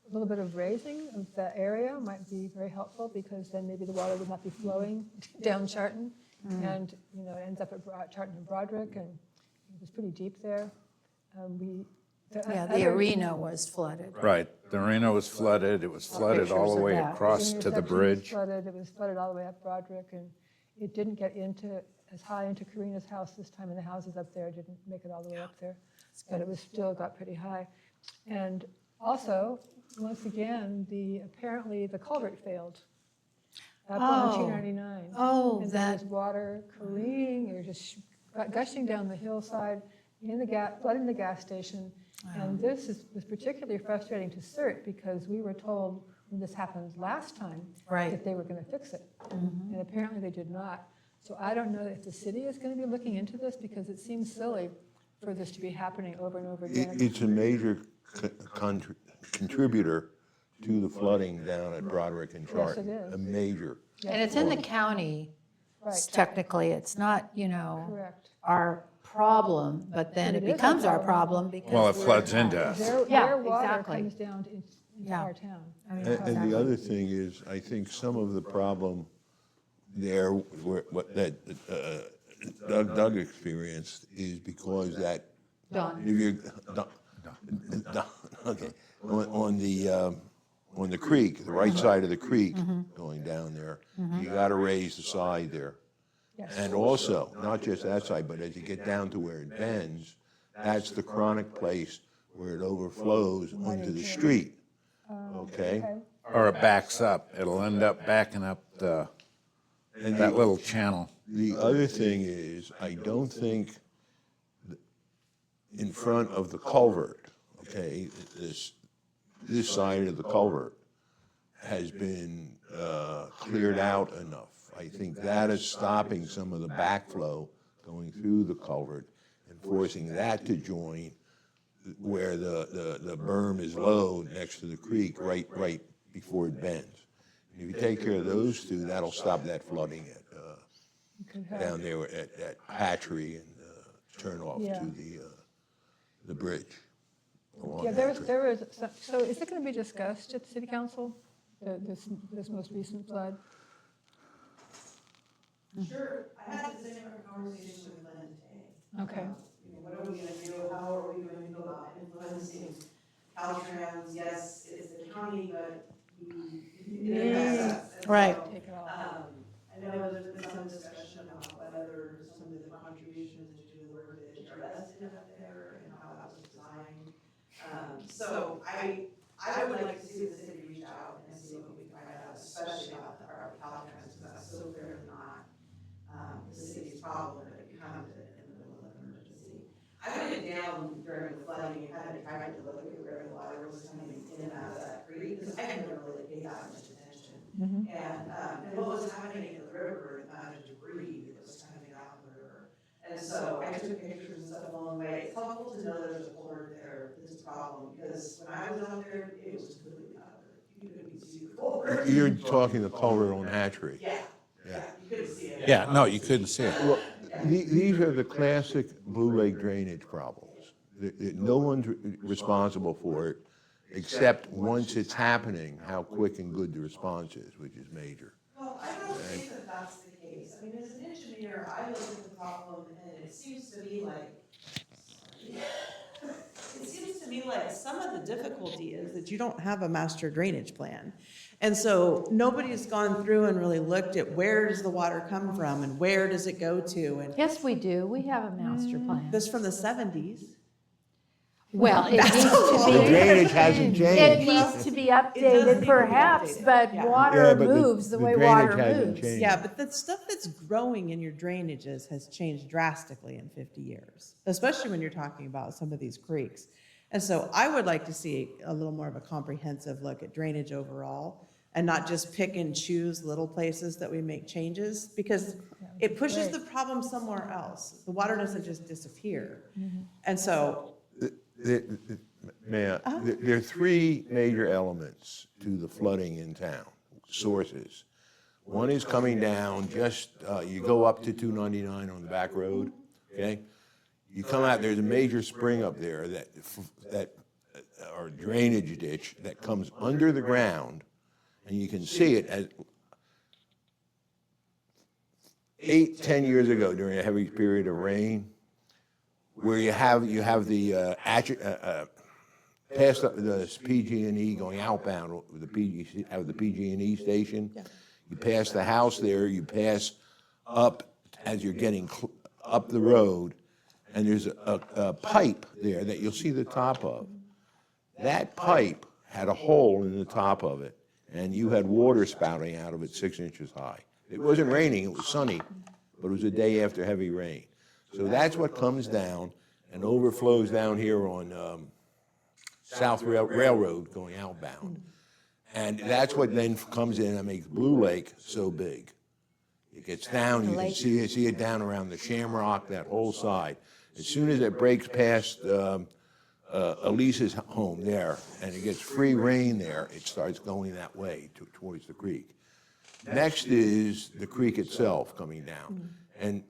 a little bit of raising of that area might be very helpful, because then maybe the water would not be flowing down Charton. And, it ends up at Charton and Broderick, and it was pretty deep there. Yeah, the arena was flooded. Right, the arena was flooded, it was flooded all Pictures the of way that. across to the bridge. It was flooded all the way up Broderick, and it didn't get as high into Karina's house this time, and the houses up there didn't make it all the way up there. But it was still got pretty high. And also, once again, apparently the culvert failed up on Oh. 299. Oh, And there that, was water careening, or just gushing down the hillside, flooding the gas station. And this was particularly frustrating to CERT, because we were told when this happened last time Right. that they were going to fix it. And apparently they did not. So I don't know if the city is going to be looking into this, because it seems silly for this to be happening over and over again. It's a major contributor to the flooding down at Broderick and Charton. Yes, it is. A major. and it's in the county, Right, technically, it's not, correct. our problem, but then But it it is our becomes our problem. problem because. Well, it we're- floods into us. Yeah, Their water exactly. comes down into Yeah. our town. I mean, And the exactly. other thing is, I think some of the problem there, that Doug experienced, is because that, Done. if you're, okay, on the creek, the right side of the creek, going down there, you gotta raise the side there. And also, not just that side, but as you get down to where it bends, that's the chronic place where it overflows onto the street, okay? Or it backs up. It'll end up backing up that little channel. The other thing is, I don't think in front of the culvert, okay, this side of the culvert has been cleared out enough. I think that is stopping some of the backflow going through the culvert and forcing that to join where the berm is low next to the creek, right before it bends. And if you take care of those two, that'll stop that flooding down there at Hatchery and turn off Yeah. to the bridge. along Yeah, Hatchery. there was, so is it going to be discussed at the city council, this most recent flood? Sure, I had the same conversation with Lynn today. Okay. You know, what are we gonna do, how are we going to go about influencing Caltrans? Yes, it's the county, but it affects us. And Right. so, Take it all. I know there's been some discussion about whether some of the contributions to the work that is invested up there and how that was designed. So I would like to see the city reach out and see what we can find out, especially about our Caltrans, because that's so clearly not the city's problem, but it becomes it in the middle of an emergency. I went down during the flooding and had to try to look at where the water was coming in and out of that creek, because I had never really paid that much attention. And what was happening in the river, the amount of debris that was coming out of the river. And so I took pictures and stuff along the way. It's helpful to know there's a culvert there, this problem, because when I was out there, it was completely out of it. You couldn't see the culvert. You're talking the culvert on Hatchery. Yeah, you couldn't see it. Yeah, no, you couldn't see it. Well, these are the classic Blue Lake drainage problems. No one's responsible for it, except once it's happening, how quick and good the response is, which is major. Well, I don't think that that's the case. I mean, as an engineer, I look at the problem and it seems to me like some of the difficulty is that you don't have a master drainage plan. And so nobody's gone through and really looked at where does the water come from and where does it go to? And Yes, we do. We have a master plan. this from the 70s. Well, it needs to The be, drainage hasn't it changed. needs to be does need to updated be perhaps, updated, but yeah. Yeah, water but moves the way drainage water hasn't moves. changed. Yeah, but the stuff that's growing in your drainages has changed drastically in 50 years, especially when you're talking about some of these creeks. And so I would like to see a little more of a comprehensive look at drainage overall and not just pick and choose little places that we make changes, because it pushes the problem somewhere else. The water doesn't just disappear. And so, There are three major elements to the flooding in town, sources. One is coming down just, you go up to 299 on the back road, okay? You come out, there's a major spring up there or drainage ditch that comes under the ground, and you can see it as 8-10 years ago during a heavy period of rain, where you have the past the PG&E going outbound with the PG, out of the PG&E station. You pass the house there, you pass up as you're getting up the road, and there's a pipe there that you'll see the top of. That pipe had a hole in the top of it, and you had water spouting out of it 6 inches high. It wasn't raining, it was sunny, but it was a day after heavy rain. So that's what comes down and overflows down here on South Railroad going outbound. And that's what then comes in and makes Blue Lake so big. It gets down, you can see it down around the Shamrock, that whole side. As soon as it breaks past Elise's home there, and it gets free rain there, it starts going that way towards the creek. Next is the creek itself coming down. And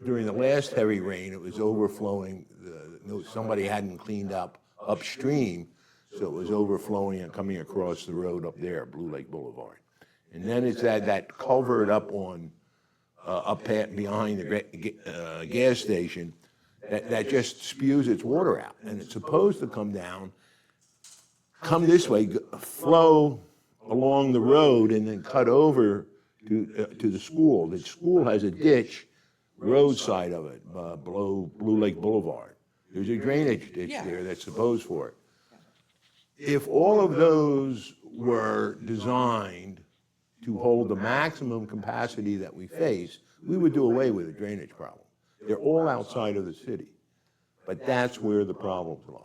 during the last heavy rain, it was overflowing, somebody hadn't cleaned up upstream, so it was overflowing and coming across the road up there, Blue Lake Boulevard. And then it's that culvert up on, behind the gas station, that just spews its water out. And it's supposed to come down, come this way, flow along the road, and then cut over to the school. The school has a ditch roadside of it, below Blue Lake Boulevard. There's a drainage ditch Yeah. there that's supposed for it. If all of those were designed to hold the maximum capacity that we face, we would do away with the drainage problem. They're all outside of the city, but that's where the problems lie.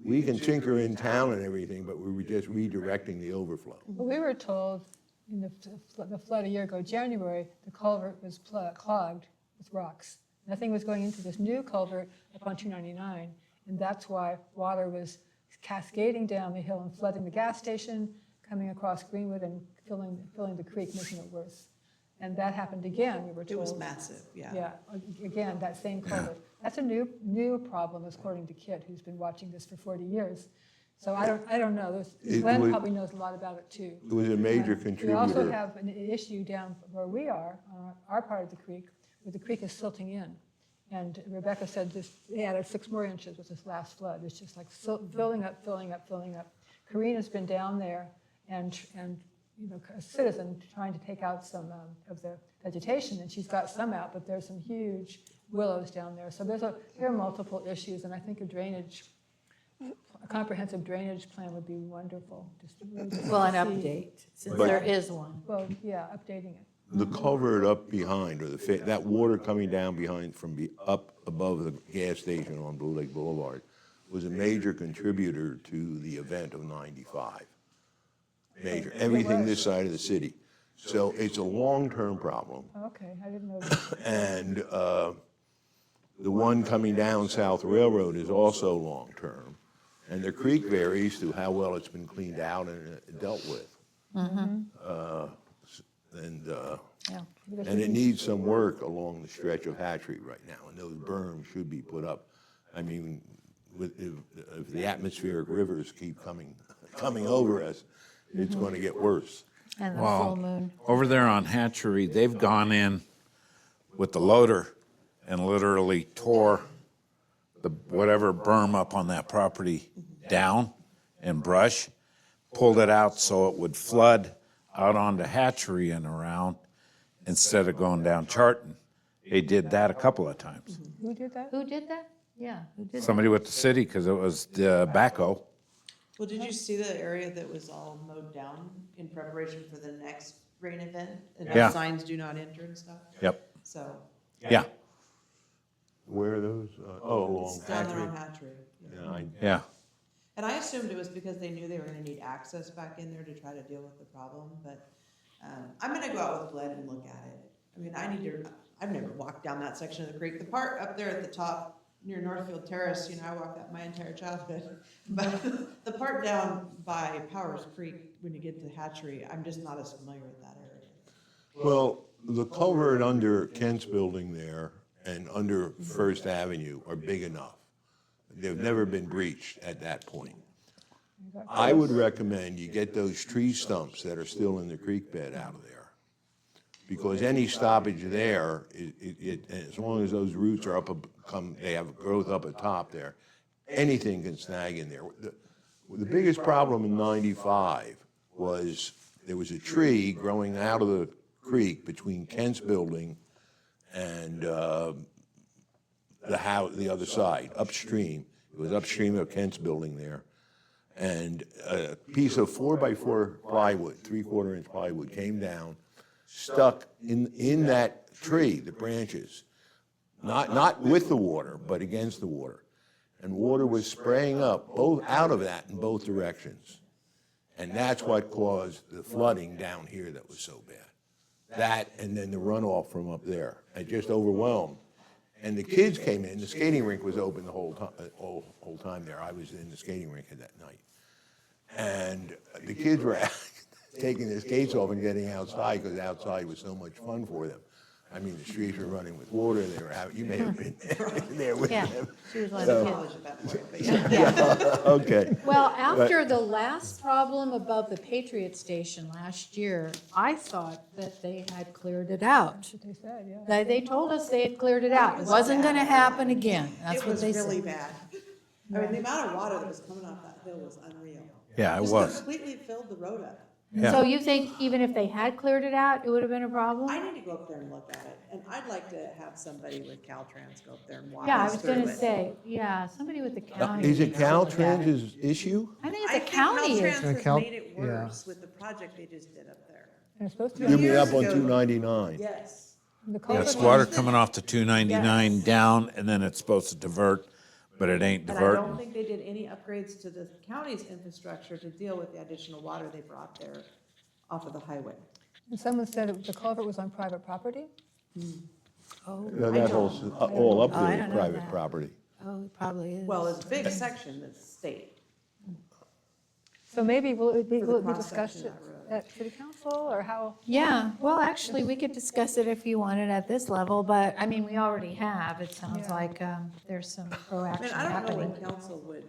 We can tinker in town and everything, but we were just redirecting the overflow. Well, we were told in the flood a year ago, January, the culvert was clogged with rocks. Nothing was going into this new culvert up on 299, and that's why water was cascading down the hill and flooding the gas station, coming across Greenwood and filling the creek, making it worse. And that happened again, we were told. It was massive, yeah. Yeah, again, that same culvert. That's a new problem, according to Kit, who's been watching this for 40 years. So I don't know. Glenn was- probably knows a lot about it too. It was a major We also contributor. have an issue down where we are, our part of the creek, where the creek is silting in. And Rebecca said they added 6 more inches with this last flood. It's just like filling up, filling up, filling up. Karina's been down there and you know, a citizen trying to take out some of the vegetation, and she's got some out, but there's some huge willows down there. So there are multiple issues, and I think a comprehensive drainage plan would be wonderful. Just really to Well, an see- update, since But- there is one. Well, yeah, updating it. The culvert up behind, or that water coming down behind up above the gas station on Blue Lake Boulevard was a major contributor to the event of 95. Major, everything this side of the city. So it's a long-term problem. Okay, I didn't know that. And the one coming down South Railroad is also long-term. And the creek varies to how well it's been cleaned out and dealt with. Yeah. And it needs some work along the stretch of Hatchery right now, and those berms should be put up. I mean, if the atmospheric rivers keep coming over us, it's going to get worse. And the Wow. full moon. Over there on Hatchery, they've gone in with the loader and literally tore the whatever berm up on that property down and brush, pulled it out so it would flood out onto Hatchery and around instead of going down Charton. They did that a couple of times. Who did that? Who did that? Yeah, who did that? Somebody with the city, because it was the backhoe. Well, did you see the area that was all mowed down in preparation for the next rain event? And Yeah. the signs do not enter and stuff? Yep, So, yeah, Where are those? Along it's down there Hatchery. on Hatchery. Yeah. Yeah, yeah. And I assumed it was because they knew they were gonna need access back in there to try to deal with the problem, but, I'm gonna go out with Glenn and look at it. I mean, I've never walked down that section of the creek. The part up there at the top near Northfield Terrace, you know, I walked that my entire childhood. But the part down by Powers Creek, when you get to Hatchery, I'm just not as familiar with that area. Well, the culvert under Kent's building there and under First Avenue are big enough. They've never been breached at that point. I would recommend you get those tree stumps that are still in the creek bed out of there. Because any stoppage there, as long as those roots are they have growth up atop there, anything can snag in there. The biggest problem in 95 was there was a tree growing out of the creek between Kent's building and the other side, upstream. It was upstream of Kent's building there. And a piece of 4x4 plywood, 3/4 inch plywood, came down, stuck in that tree, the branches, not with the water, but against the water. And water was spraying up both out of that in both directions. And that's what caused the flooding down here that was so bad. That and then the runoff from up there, it just overwhelmed. And the kids came in, the skating rink was open the whole time there. I was in the skating rink at that night. And the kids were taking their skates off and getting outside because outside was so much fun for them. I mean, the streets were running with water, they were out, you may have been there with Yeah, them. she was one of the kids. College at that point, but yeah. Okay. Well, after the last problem above the Patriot Station last year, I thought that they had cleared it out. That's what they said, yeah. They told us they had cleared it out. It wasn't gonna happen again. That's It what was they really said. bad. I mean, the amount of water that was coming off that hill was unreal. Yeah, it Just was. completely filled the road up. So you think even if they had cleared it out, it would have been a problem? I need to go up there and look at it, and I'd like to have somebody with Caltrans go up there and walk Yeah, I us was through gonna it. say, yeah, somebody with the county. Is it needs to look at it. Caltrans' issue? I think I it's a think county Caltrans issue. has Cal- made it yeah. worse with the project they just did up there. And it's supposed to Give be, me up on Years ago. 299. Yes. the Yeah, culvert it's was- water coming off the 299 down, and then it's supposed to divert, but it ain't And I don't diverting. think they did any upgrades to the county's infrastructure to deal with the additional water they brought there off of the highway. And someone said the culvert was on private property? No, that whole's all up Oh, I to don't know private that. property. Oh, it probably is. Well, it's a big section that's state. So maybe will it be For the discussed cross-section of that road. at city council, or how? Yeah, well, actually, we could discuss it if you wanted at this level, but, I mean, we already have. It sounds Yeah. like there's some I proaction mean, I don't know happening. what council would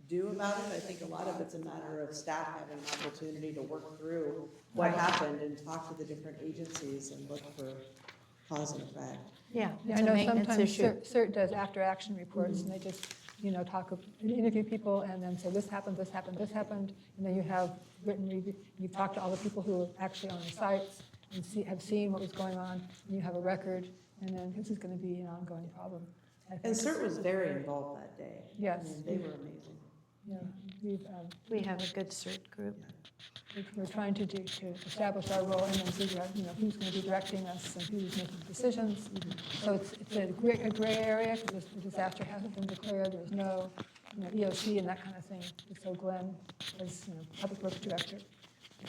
do about it. I think a lot of it's a matter of staff having an opportunity to work through what happened and talk to the different agencies and look for cause and effect. Yeah, Yeah, it's I a know maintenance sometimes issue. CERT does after-action reports, and they just, interview people and then say, this happened, this happened, this happened, and then you have written review, you talk to all the people who are actually on the sites and have seen what was going on, and you have a record, and then this is going to be an ongoing problem. I And think. CERT was very involved that day. Yes. I mean, they were amazing. Yeah, We have a good CERT group. we're trying to establish our role and then figure out, who's going to be directing us and who's making decisions. So it's a gray area because the disaster hasn't been declared, there's no, EOC and that kind of thing. And so Glenn, as, Public Works Director,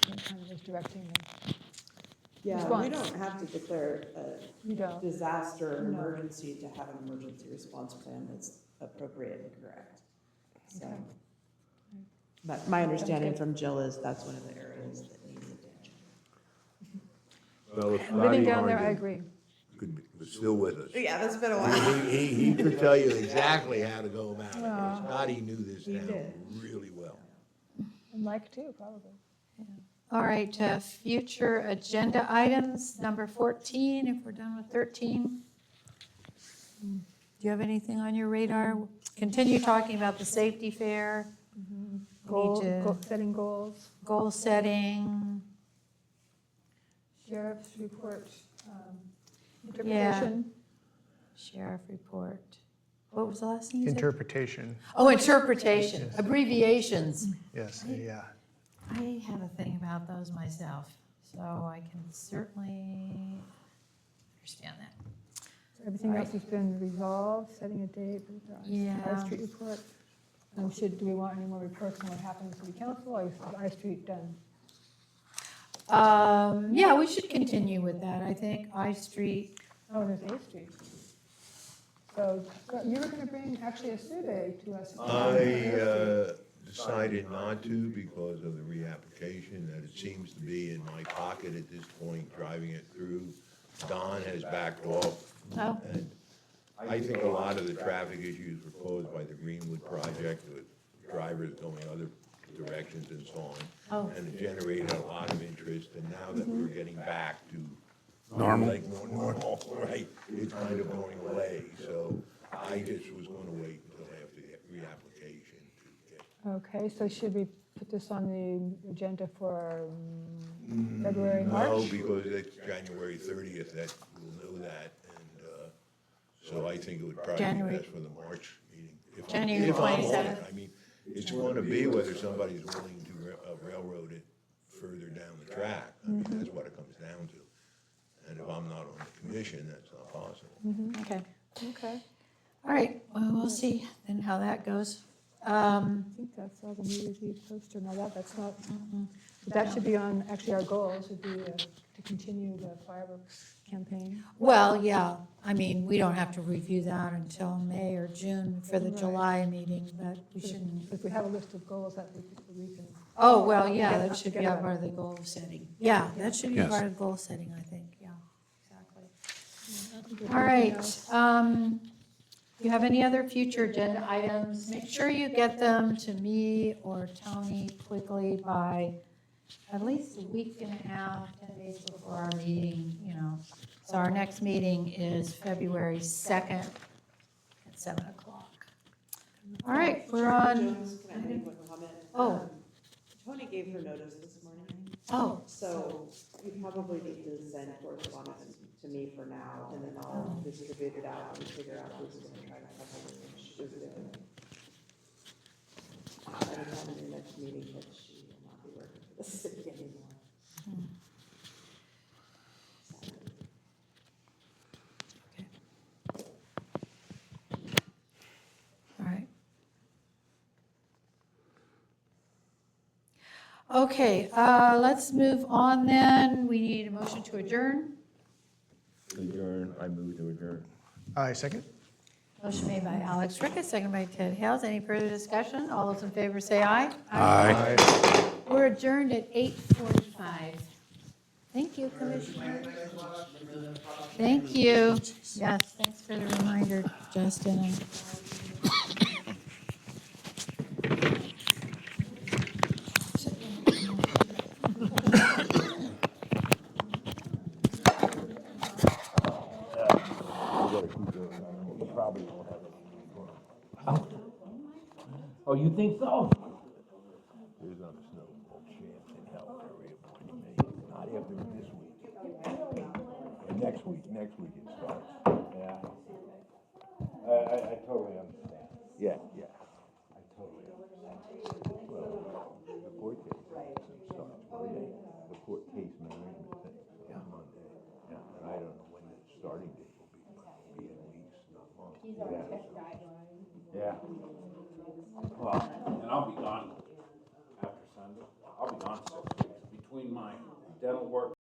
kind of is directing them. Yeah, we Response. don't have to declare You a don't. disaster or an No. emergency to have an emergency response plan that's appropriate and correct. So, Okay. but my understanding from Jill is that's one of the areas that needs attention. Well, if Living Scotty down there, I Harden agree. was still with us, Yeah, that's been a while. he could tell you exactly how to go about it. Scotty knew this town did. really well. And Mike too, probably. All right, future agenda items, number 14, if we're done with 13. Do you have anything on your radar? Continue talking about the safety fair. We need to- Setting goals, Goal setting, sheriff's report, Yeah. interpretation. sheriff report. What was the last thing you said? Interpretation, Oh, interpretation, abbreviations. yes, yeah. I have a thing about those myself, so I can certainly understand that. Everything else has been resolved, setting a date, Yeah. High Street report. Do we want any more reports on what happened in city council, or is High Street done? Yeah, we should continue with that, I think. I Street, Oh, there's A Street. So you were going to bring actually a survey to us. I decided not to because of the reapplication, that it seems to be in my pocket at this point, driving it through. Don has backed off. Oh. And I think a lot of the traffic issues were caused by the Greenwood project, with drivers going other directions and so on. Oh. And it generated a lot of interest, and now that we're getting back to. Normal. Like normal, right, it's kind of going away, so I just was gonna wait until after the reapplication to get. Okay, so should we put this on the agenda for February, March? No, because it's January 30th, that, we'll know that, and, so I think it would probably be January. best for the March meeting. If- January if I'm on it. 27th. I mean, it's gonna be whether somebody's willing to railroad it further down the track. I mean, that's what it comes down to. And if I'm not on the commission, that's not possible. okay. Okay, All right, well, we'll see then how that goes. I think that's all the New Year's Eve poster, no, that's not, that should be on, actually, our goals would be to continue the fireworks campaign. Well, yeah, I mean, we don't have to review that until May or June for the Right. July meeting, but we shouldn't. If we have a list of goals, that we can. Oh, well, yeah, that Forget should be about a part of the goal setting. Yeah, that should be Yes. part of goal setting, I think, yeah, exactly. I think there's All nothing right, else. you have any other future agenda items? Make sure you get them to me or Tony quickly by at least a week and a half, 10 days before our meeting, So our next meeting is February 2nd at 7 o'clock. All right, we're on, Jones, can I make one comment? Oh. Tony gave her notice this morning. Oh, So you probably need to send correspondence to me for now, and then I'll distribute it out and figure out who's gonna try to cover it and who's doing it. Anytime in your next meeting, that she will not be working for the city anymore. all right. Okay, let's move on then. We need a motion to adjourn. Adjourn, I move to adjourn. I second. Motion made by Alex Ricketts, seconded by Ted Hales. Any further discussion? All those in favor say aye. Aye. We're adjourned at 8:45. Thank you, Commissioner. Thank you. Yes, thanks for the reminder, Justin. Oh, you think so? There's not a snowball chance in hell they're reappointing me, not after this week. And next week it starts. Yeah. I totally understand. Yeah, yeah. I totally understand. Well, the court case starts Monday, the court case management thing on Monday. Yeah. And I don't know when the starting date will be, but it'll be in weeks, not months. Yeah. Well, and I'll be gone after Sunday. I'll be gone 6 weeks between my dental work